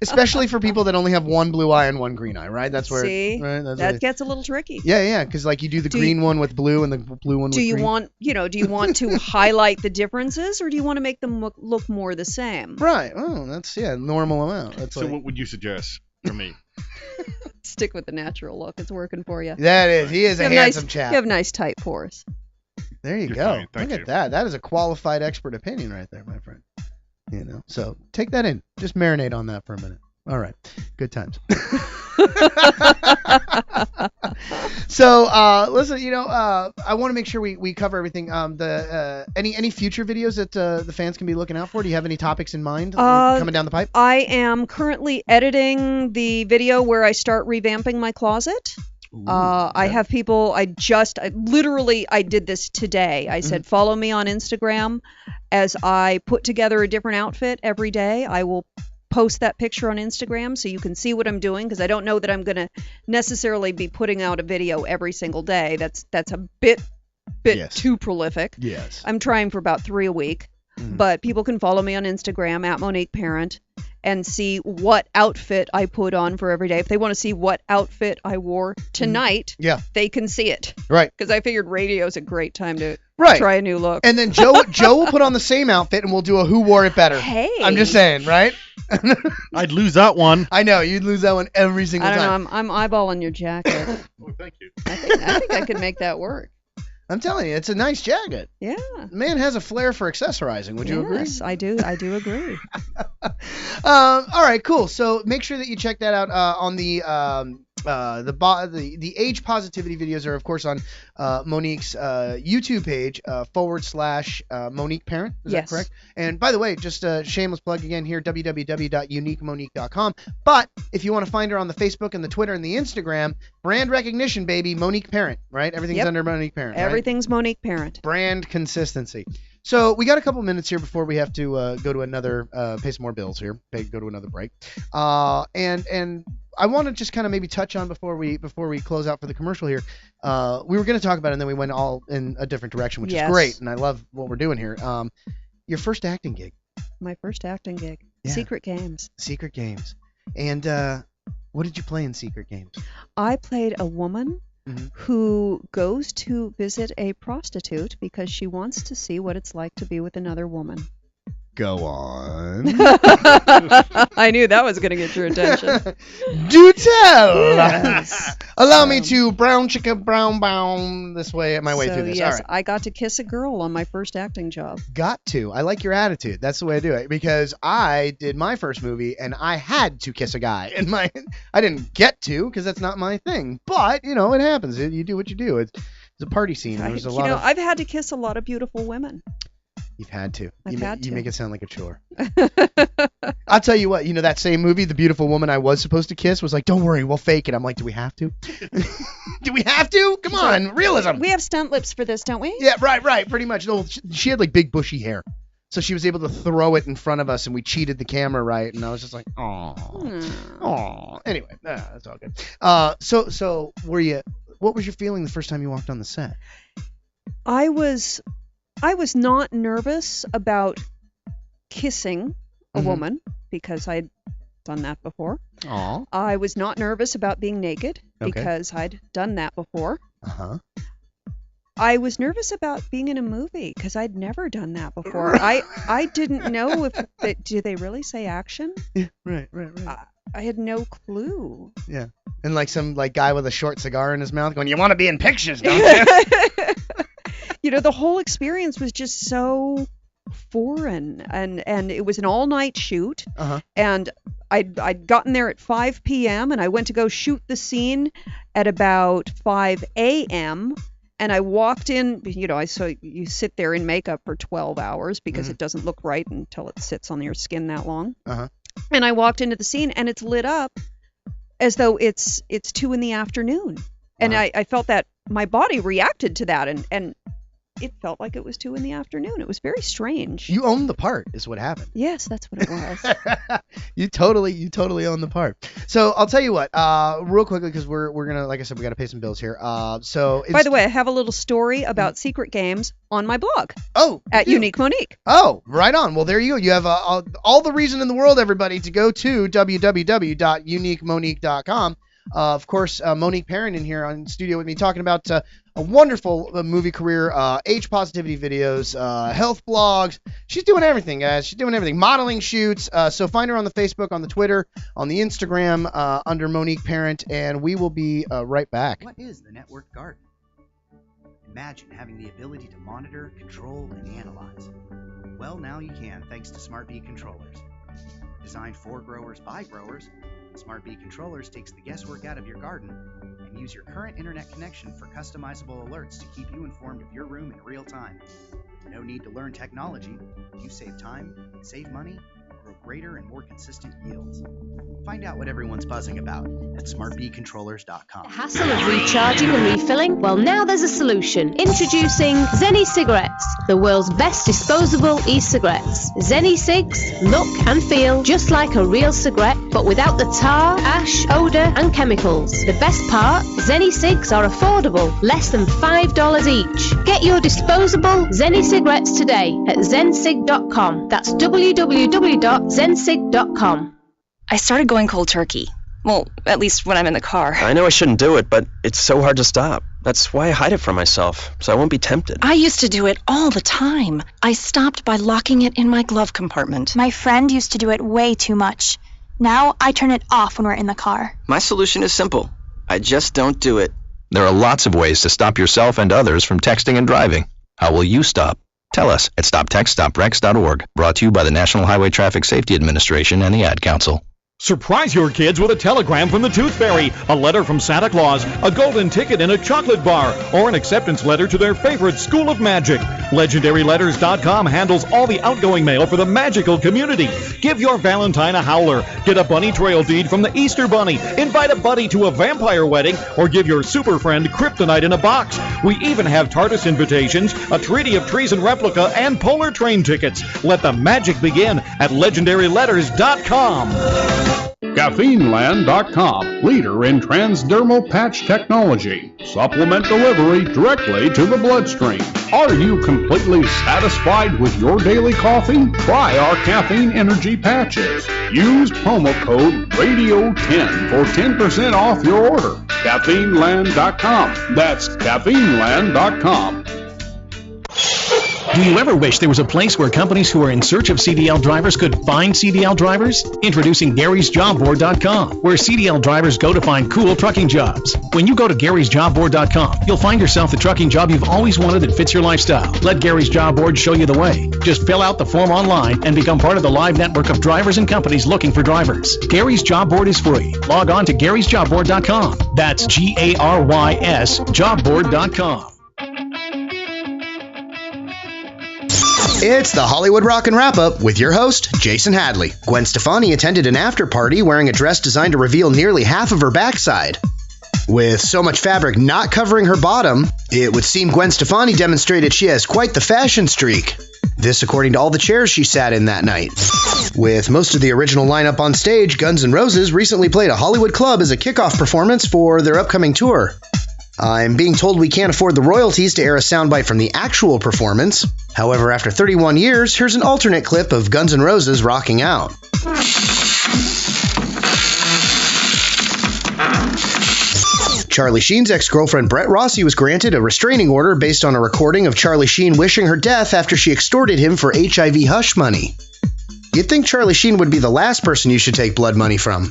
Especially for people that only have one blue eye and one green eye, right? That's where. See, right? That's that where- gets a little tricky. Yeah, because like you do the green one with blue and the blue one with Do you green. want to highlight the differences, or do you want to make them look more the same? Right. Oh, that's normal amount. That's So what would you suggest for me? Stick with the natural look. It's working for you. That is. He is You a have handsome nice, chap. You have nice tight pores. There you You're go. fine, thank Look you. at that. That is a qualified expert opinion right there, my friend. So take that in. Just marinate on that for a minute. All right. Good times. So listen, I want to make sure we cover everything. Any future videos that the fans can be looking out for? Do you have any topics in mind coming down the pipe? I am currently editing the video where I start revamping my closet. I have people. I did this today. I said, follow me on Instagram. As I put together a different outfit every day, I will post that picture on Instagram so you can see what I'm doing, because I don't know that I'm going to necessarily be putting out a video every single day. That's a bit too prolific. Yes. I'm trying for about 3 a week. But people can follow me on Instagram at Monique Parent and see what outfit I put on for every day. If they want to see what outfit I wore tonight, they can see it. Right. Because I figured radio's a great time to Right. try a new look. And then Joe will put on the same outfit and we'll do a who wore it better. Hey. I'm just saying, right? I'd lose that one. I know, you'd lose that one every single I don't time. know. I'm eyeballing your jacket. Oh, thank you. I think I could make that work. I'm telling you, it's a nice jacket. Yeah. Man has a flair for accessorizing. Would you agree? Yes, I do. I do agree. All right, cool. So make sure that you check that out on the age positivity videos are of course on Monique's YouTube page / Monique Parent. Is that correct? And by the way, just a shameless plug again here, www.uniquemonique.com. But if you want to find her on the Facebook and the Twitter and the Instagram, brand recognition, baby, Monique Parent, right? Everything's under Monique Parent. Right? Everything's Monique Parent. Brand consistency. So we got a couple minutes here before we have to go to another, pay some more bills here, go to another break. And I want to just kind of maybe touch on before we close out for the commercial here. We were going to talk about it and then we went all in a different direction, which is great. And I love what we're doing here. Your first acting gig. My first acting gig. Yeah. Secret Games. Secret Games. And what did you play in Secret Games? I played a woman who goes to visit a prostitute because she wants to see what it's like to be with another woman. Go on. I knew that was going to get your attention. Do tell. Yes. Allow me to brown this way, my way through this. Yes, All right. I got to kiss a girl on my first acting job. Got to. I like your attitude. That's the way I do it. Because I did my first movie and I had to kiss a guy. And I didn't get to because that's not my thing. But, it happens. You do what you do. It's a party scene. There's a lot of... I've had to kiss a lot of beautiful women. You've had to. You make it sound like a chore. I'll tell you what, that same movie, The Beautiful Woman I Was Supposed to Kiss, was like, don't worry, we'll fake it. I'm like, do we have to? Do we have to? Come on, realism. We have stunt lips for this, don't we? Yeah, right, pretty much. No, she had like big bushy hair. So she was able to throw it in front of us and we cheated the camera right. And I was just like, oh. Anyway, that's all good. So what was your feeling the first time you walked on the set? I was not nervous about kissing a woman because I'd done that before. Aww. I was not nervous about being naked because I'd done that before. Uh-huh. I was nervous about being in a movie because I'd never done that before. I didn't know do they really say action? Yeah, right. I had no clue. Yeah. And like some guy with a short cigar in his mouth going, you want to be in pictures, don't you? The whole experience was just so foreign, and it was an all-night shoot, and I'd gotten there at 5 p.m. and I went to go shoot the scene at about 5 a.m. and I walked in, so you sit there in makeup for 12 hours because it doesn't look right until it sits on your skin that long. And I walked into the scene and it's lit up as though it's 2 in the afternoon. And I felt that my body reacted to that, and it felt like it was 2 p.m. It was very strange. You owned the part, is what happened. Yes, that's what it was. You totally own the part. So I'll tell you what, real quickly, because we're gonna, like I said, we gotta pay some bills here. So by the way, I have a little story about secret games on my blog. Oh, at UniqueMonique. Oh, right on. Well, there you go. You have all the reason in the world, everybody, to go to www.uniquemonique.com. Of course, Monique Parent in here on studio with me talking about a wonderful movie career, age positivity videos, health blogs. She's doing everything, guys. She's doing everything. Modeling shoots. So find her on the Facebook, on the Twitter, on the Instagram under Monique Parent, and we will be right back. What is the network garden? Imagine having the ability to monitor, control, and analyze. Well, now you can thanks to Smart Bee controllers. Designed for growers by growers, Smart Bee Controllers takes the guesswork out of your garden and use your current internet connection for customizable alerts to keep you informed of your room in real time. No need to learn technology. You save time, save money, grow greater and more consistent yields. Find out what everyone's buzzing about at smartbeecontrollers.com. The hassle of recharging and refilling? Well, now there's a solution. Introducing Zen e-cigarettes, the world's best disposable e-cigarettes. Zen e-cigs look and feel just like a real cigarette, but without the tar, ash, odor, and chemicals. The best part, Zen e-cigs are affordable, less than $5 each. Get your disposable Zen e-cigarettes today at zensig.com. That's www.zensig.com. I started going cold turkey. Well, at least when I'm in the car. I know I shouldn't do it, but it's so hard to stop. That's why I hide it from myself, so I won't be tempted. I used to do it all the time. I stopped by locking it in my glove compartment. My friend used to do it way too much. Now I turn it off when we're in the car. My solution is simple. I just don't do it. There are lots of ways to stop yourself and others from texting and driving. How will you stop? Tell us at stoptextstoprex.org. Brought to you by the National Highway Traffic Safety Administration and the Ad Council. Surprise your kids with a telegram from the Tooth Fairy, a letter from Santa Claus, a golden ticket in a chocolate bar, or an acceptance letter to their favorite school of magic. LegendaryLetters.com handles all the outgoing mail for the magical community. Give your Valentine a howler, get a bunny trail deed from the Easter Bunny, invite a buddy to a vampire wedding, or give your super friend kryptonite in a box. We even have TARDIS invitations, a Treaty of Treason replica, and polar train tickets. Let the magic begin at LegendaryLetters.com. CaffeineLand.com, leader in transdermal patch technology. Supplement delivery directly to the bloodstream. Are you completely satisfied with your daily coffee? Try our caffeine energy patches. Use promo code RADIO10 for 10% off your order. CaffeineLand.com. That's CaffeineLand.com. Do you ever wish there was a place where companies who are in search of CDL drivers could find CDL drivers? Introducing Gary'sJobBoard.com, where CDL drivers go to find cool trucking jobs. When you go to Gary'sJobBoard.com, you'll find yourself the trucking job you've always wanted that fits your lifestyle. Let Gary's Job Board show you the way. Just fill out the form online and become part of the live network of drivers and companies looking for drivers. Gary's Job Board is free. Log on to Gary'sJobBoard.com. That's GARYS JobBoard.com. It's the Hollywood Rockin' Wrap-Up with your host, Jason Hadley. Gwen Stefani attended an after-party wearing a dress designed to reveal nearly half of her backside. With so much fabric not covering her bottom, it would seem Gwen Stefani demonstrated she has quite the fashion streak. This according to all the chairs she sat in that night. With most of the original lineup on stage, Guns N' Roses recently played a Hollywood club as a kickoff performance for their upcoming tour. I'm being told we can't afford the royalties to air a soundbite from the actual performance. However, after 31 years, here's an alternate clip of Guns N' Roses rocking out. Charlie Sheen's ex-girlfriend Brett Rossi was granted a restraining order based on a recording of Charlie Sheen wishing her death after she extorted him for HIV hush money. You'd think Charlie Sheen would be the last person you should take blood money from.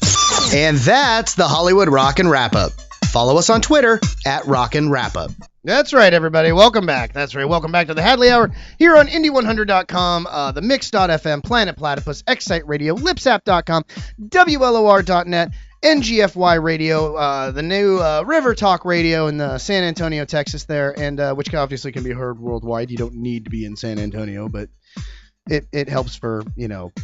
And that's the Hollywood Rockin' Wrap-Up. Follow us on Twitter at Rockin' Wrap-Up. That's right, everybody. Welcome back. That's right. Welcome back to the Hadley Hour here on Indy100.com, the Mix.fm, Planet Platypus, Excite Radio, Lipsap.com, WLOR.net, NGFY Radio, the new River Talk Radio in San Antonio, Texas there, and which obviously can be heard worldwide. You don't need to be in San Antonio, but it helps for,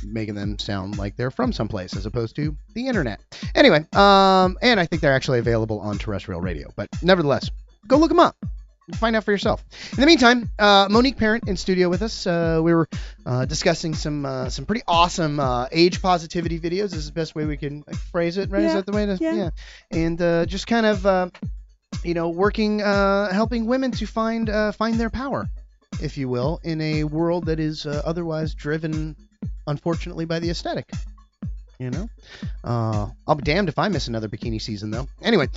making them sound like they're from someplace as opposed to the internet. Anyway, and I think they're actually available on terrestrial radio, but nevertheless, go look them up. find out for yourself. In the meantime, Monique Parent in studio with us. We were discussing some pretty awesome age positivity videos. This is the best way we can phrase it, right? Yeah. Is that the way to? Yeah. And just kind of, working, helping women to find their power, if you will, in a world that is otherwise driven, unfortunately, by the aesthetic. I'll be damned if I miss another bikini season, though. Anyway,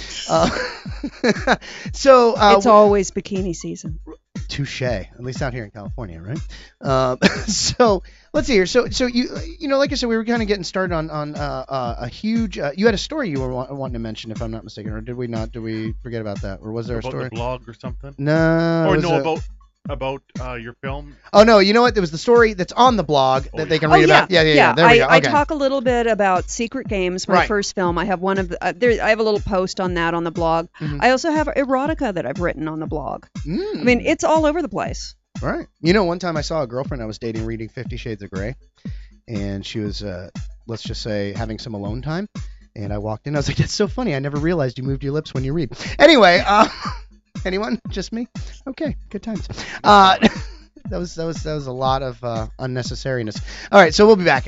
so it's always bikini season. Touche. At least out here in California, right? So let's see here. So you like I said, we were kind of getting started on a huge. You had a story you were wanting to mention, if I'm not mistaken, or did we not? Did we forget about that, or was there about a story? The blog or something? No. Or no, about your film? Oh, no, you know what? There was the story that's on the blog that they can read about. Yeah. There we go. Okay. I talk a little bit about Secret Games, my first film. I have one of I have a little post on that on the blog. Mm-hmm. I also have erotica that I've written on the blog. I mean, it's all over the place. Right. One time I saw a girlfriend I was dating reading 50 Shades of Grey, and she was, let's just say, having some alone time. And I walked in. I was like, that's so funny. I never realized you moved your lips when you read. Anyway, anyone? Just me? Okay, good times. That was a lot of unnecessariness. All right, so we'll be back.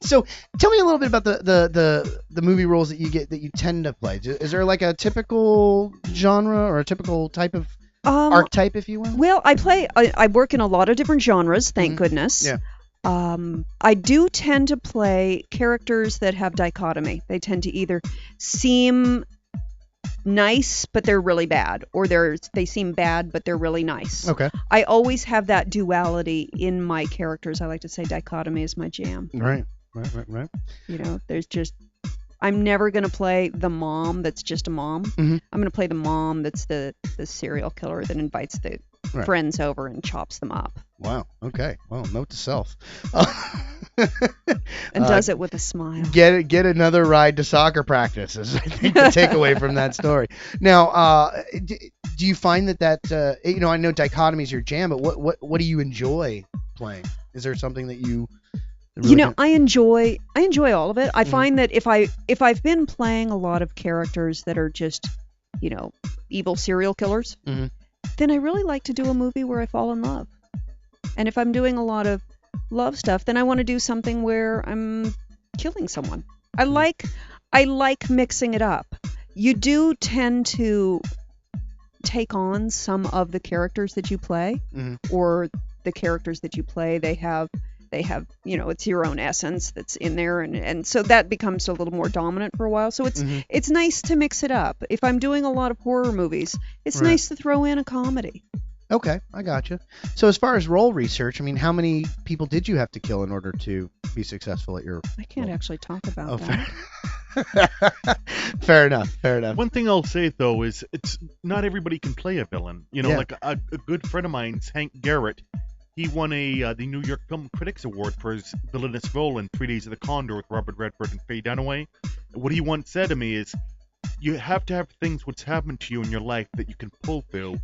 So tell me a little bit about the movie roles that you get that you tend to play. Is there like a typical genre or a typical type of archetype, if you will? Well, I work in a lot of different genres, thank goodness. Yeah. I do tend to play characters that have dichotomy. They tend to either seem nice but they're really bad, or they seem bad but they're really nice. Okay. I always have that duality in my characters. I like to say dichotomy is my jam. Right. There's just, I'm never going to play the mom that's just a mom. Mm-hmm. I'm going to play the mom that's the serial killer that invites the friends over and chops them up. Wow. Okay. Well, note to self. And does it with a smile. Get another ride to soccer practice is, I think, the takeaway from that story. Now, do you find that I know dichotomy is your jam, but what do you enjoy playing? Is there something that you really I enjoy all of it. I find that if I've been playing a lot of characters that are just, evil serial killers, then I really like to do a movie where I fall in love. And if I'm doing a lot of love stuff, then I want to do something where I'm killing someone. I like mixing it up. You do tend to take on some of the characters that you play, or the characters that you play, they have it's your own essence that's in there, and so that becomes a little more dominant for a while. So it's nice to mix it up. If I'm doing a lot of horror movies, it's nice to throw in a comedy. Okay, I gotcha. So as far as role research, I mean, how many people did you have to kill in order to be successful at your... I can't actually talk about that. Fair enough. One thing I'll say, though, is it's not everybody can play a villain. Like a good friend of mine's, Hank Garrett, he won the New York Film Critics Award for his villainous role in 3 Days of the Condor with Robert Redford and Faye Dunaway. What he once said to me is, you have to have things what's happened to you in your life that you can pull through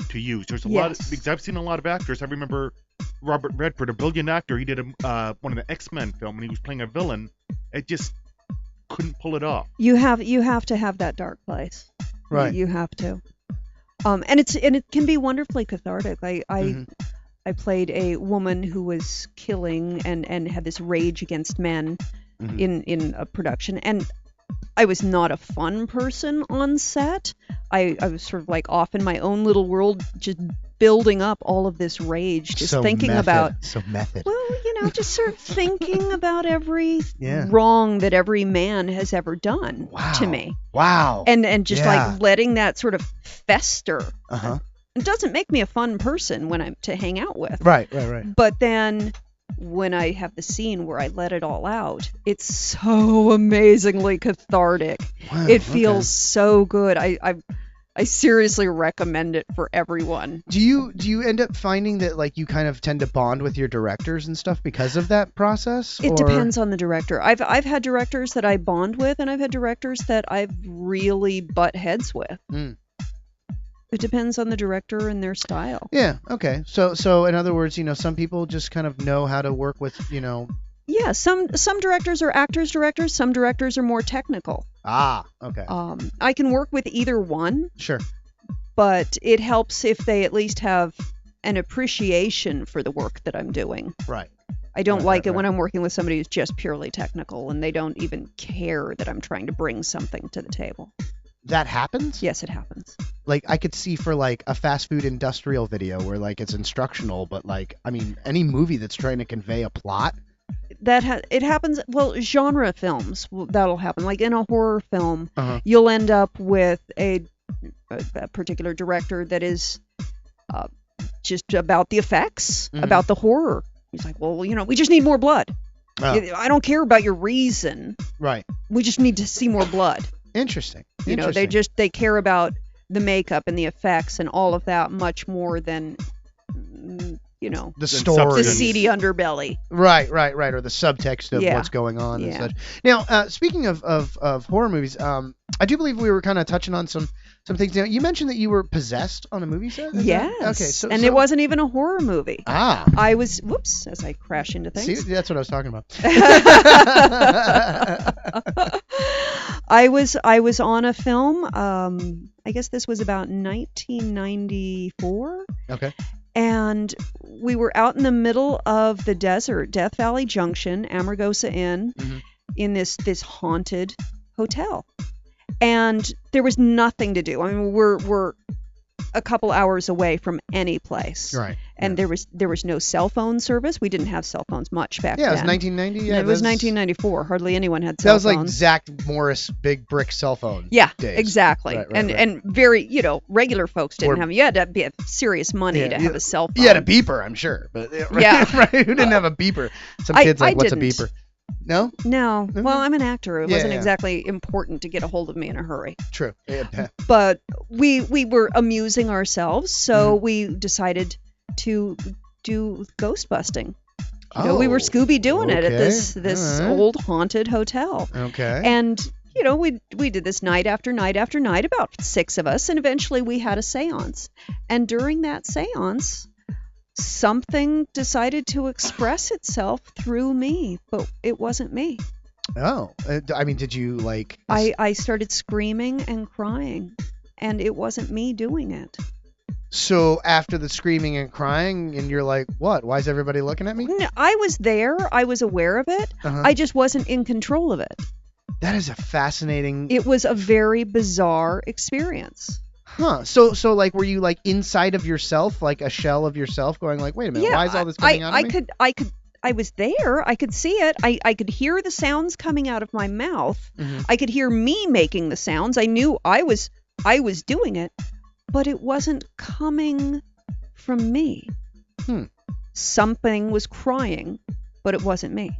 to use. There's a lot of, because I've seen a lot of actors. I remember Robert Redford, a brilliant actor. He did one of the X-Men film, and he was playing a villain. It just couldn't pull it off. You have to have that dark place. Right. You have to. And it can be wonderfully cathartic. I played a woman who was killing and had this rage against men in a production, and I was not a fun person on set. I was sort of like off in my own little world, just building up all of this rage, just thinking about... So method. Well, just sort of thinking about every wrong that every man has ever done to me. Wow. And just like letting that sort of fester. Uh-huh. It doesn't make me a fun person when I'm to hang out with. Right. But then when I have the scene where I let it all out, it's so amazingly cathartic. Wow, it feels so good. I seriously recommend it for everyone. Do you end up finding that like you kind of tend to bond with your directors and stuff because of that process? It depends on the director. I've had directors that I bond with, and I've had directors that I've really butt heads with. It depends on the director and their style. Yeah. Okay. So in other words, some people just kind of know how to work with, Yeah. Some directors are actors directors. Some directors are more technical. Ah. Okay. I can work with either one. Sure. but it helps if they at least have an appreciation for the work that I'm doing. Right. I don't like it when I'm working with somebody who's just purely technical and they don't even care that I'm trying to bring something to the table. That happens? Yes, it happens. Like, I could see for, like, a fast food industrial video where, like, it's instructional, but, like, I mean, any movie that's trying to convey a plot. It happens, well, genre films, that'll happen. Like, in a horror film, you'll end up with a particular director that is just about the effects, about the horror. He's like, well, we just need more blood. I don't care about your reason. Right. We just need to see more blood. Interesting. They care about the makeup and the effects and all of that much more than the story, the seedy underbelly. Right, or the subtext of what's going on and such. Now, speaking of horror movies, I do believe we were kind of touching on some things. Now, you mentioned that you were possessed on a movie set. Yes. Okay. It wasn't even a horror movie. I was. Whoops! As I crash into things. See, that's what I was talking about. I was on a film. I guess this was about 1994. Okay. And we were out in the middle of the desert, Death Valley Junction, Amargosa Inn, in this haunted hotel. And there was nothing to do. I mean, we're a couple hours away from any place. Right. And there was no cell phone service. We didn't have cell phones much back then. Yeah, it was 1990. Yeah, it was 1994. Hardly anyone had cell phones. That was like Zach Morris big brick cell phone. Yeah, days. Exactly. Right. And very, regular folks didn't have. You had to be serious money to have a cell phone. You had a beeper, I'm sure, but right. Who didn't have a beeper? Some kids what's a beeper? No? No. Well, I'm an actor. It wasn't exactly important to get a hold of me in a hurry. True. Yeah. But we were amusing ourselves, so we decided to do ghost busting. We were Scooby-Dooing it at this old haunted hotel. Okay. And we did this night after night after night, about 6 of us, and eventually we had a seance. And during that seance, something decided to express itself through me, but it wasn't me. Oh, I mean, did you like... I started screaming and crying, and it wasn't me doing it. So after the screaming and crying, and you're like, what? Why is everybody looking at me? No, I was there. I was aware of it. I just wasn't in control of it. That is a fascinating... It was a very bizarre experience. Huh. So like, were you like inside of yourself, like a shell of yourself, going like, wait a minute, why is all this coming out of me? I was there. I could see it. I could hear the sounds coming out of my mouth. I could hear me making the sounds. I knew I was doing it, but it wasn't coming from me. Something was crying, but it wasn't me.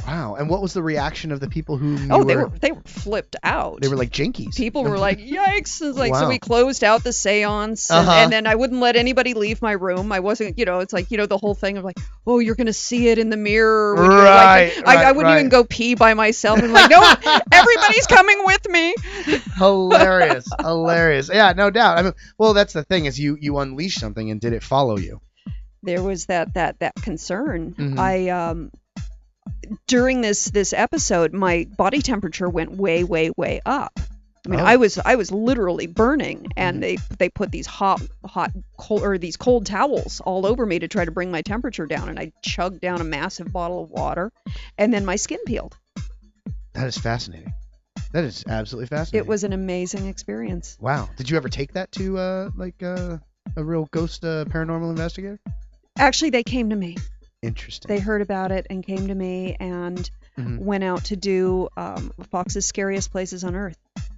Wow. And what was the reaction of the people who they were flipped out. They were like jinkies. People were like, yikes. It's like, so we closed out the seance and then I wouldn't let anybody leave my room. I wasn't, it's like, the whole thing of like, oh, you're going to see it in the mirror. When I wouldn't even go pee by myself. I'm like, no, everybody's coming with me. Hilarious. Yeah, no doubt. I mean, well, that's the thing is you unleashed something, and did it follow you? There was that concern. During this episode, my body temperature went way, way, way up. I mean, I was literally burning, and they put these these cold towels all over me to try to bring my temperature down, and I chugged down a massive bottle of water, and then my skin peeled. That is fascinating. That is absolutely fascinating. It was an amazing experience. Wow. Did you ever take that to a real ghost paranormal investigator? Actually, they came to me. Interesting. They heard about it and came to me and went out to do Fox's Scariest Places on Earth.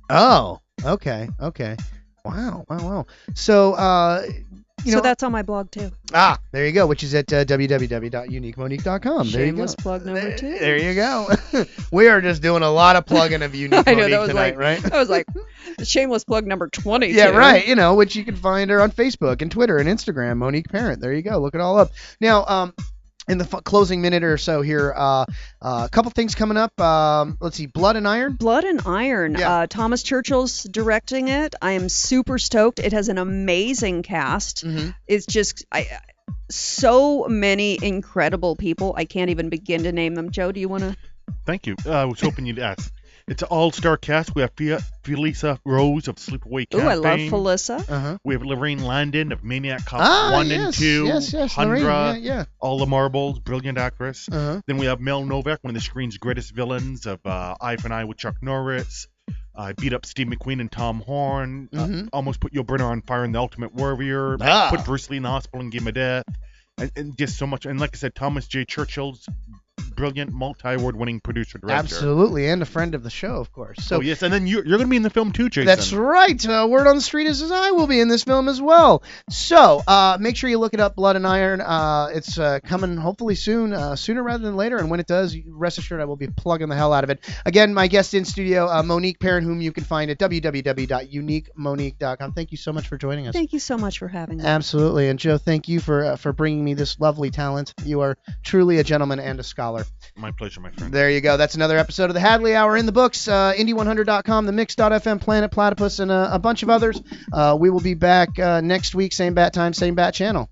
Oh, okay. Wow. So, so that's on my blog too. There you go, which is at www.uniquemonique.com. Shameless plug number 2. There you go. We are just doing a lot of plugging of Unique Monique tonight, right? I was like, shameless plug number 20. Yeah, right. Which you can find her on Facebook and Twitter and Instagram, Monique Parent. There you go. Look it all up. Now, in the closing minute or so here, a couple things coming up. Let's see, Blood and Iron. Blood and Iron. Yeah. Thomas Churchill's directing it. I am super stoked. It has an amazing cast. It's just so many incredible people. I can't even begin to name them. Joe, do you want to? Thank you. I was hoping you'd ask. It's an all-star cast. We have Felisa Rose of Sleepaway Camp. Ooh, I love fame. Felissa. We have Lorraine Landon of Maniac Cop 1 and 2. Yes, Hundra, Lorraine, yeah. All the Marbles, brilliant actress. Then we have Mel Novak, one of the screen's greatest villains of Eye for an Eye with Chuck Norris. Beat up Steve McQueen and Tom Horn. Almost put Yul Brynner on fire in The Ultimate Warrior. Put Bruce Lee in the hospital and Game of Death. And just so much. And like I said, Thomas J. Churchill's brilliant multi-award winning producer director. Absolutely, and a friend of the show, of course. So yes, and then you're going to be in the film too, Jason. That's right. Word on the street is I will be in this film as well. So make sure you look it up, Blood and Iron. It's coming hopefully soon, sooner rather than later. And when it does, rest assured I will be plugging the hell out of it. Again, my guest in studio, Monique Parent, whom you can find at www.uniquemonique.com. Thank you so much for joining us. Thank you so much for having me. Absolutely. And Joe, thank you for bringing me this lovely talent. You are truly a gentleman and a scholar. My pleasure, my friend. There you go. That's another episode of the Hadley Hour in the books. Indie100.com, the Mix.fm, Planet Platypus, and a bunch of others. We will be back next week, same bat time, same bat channel.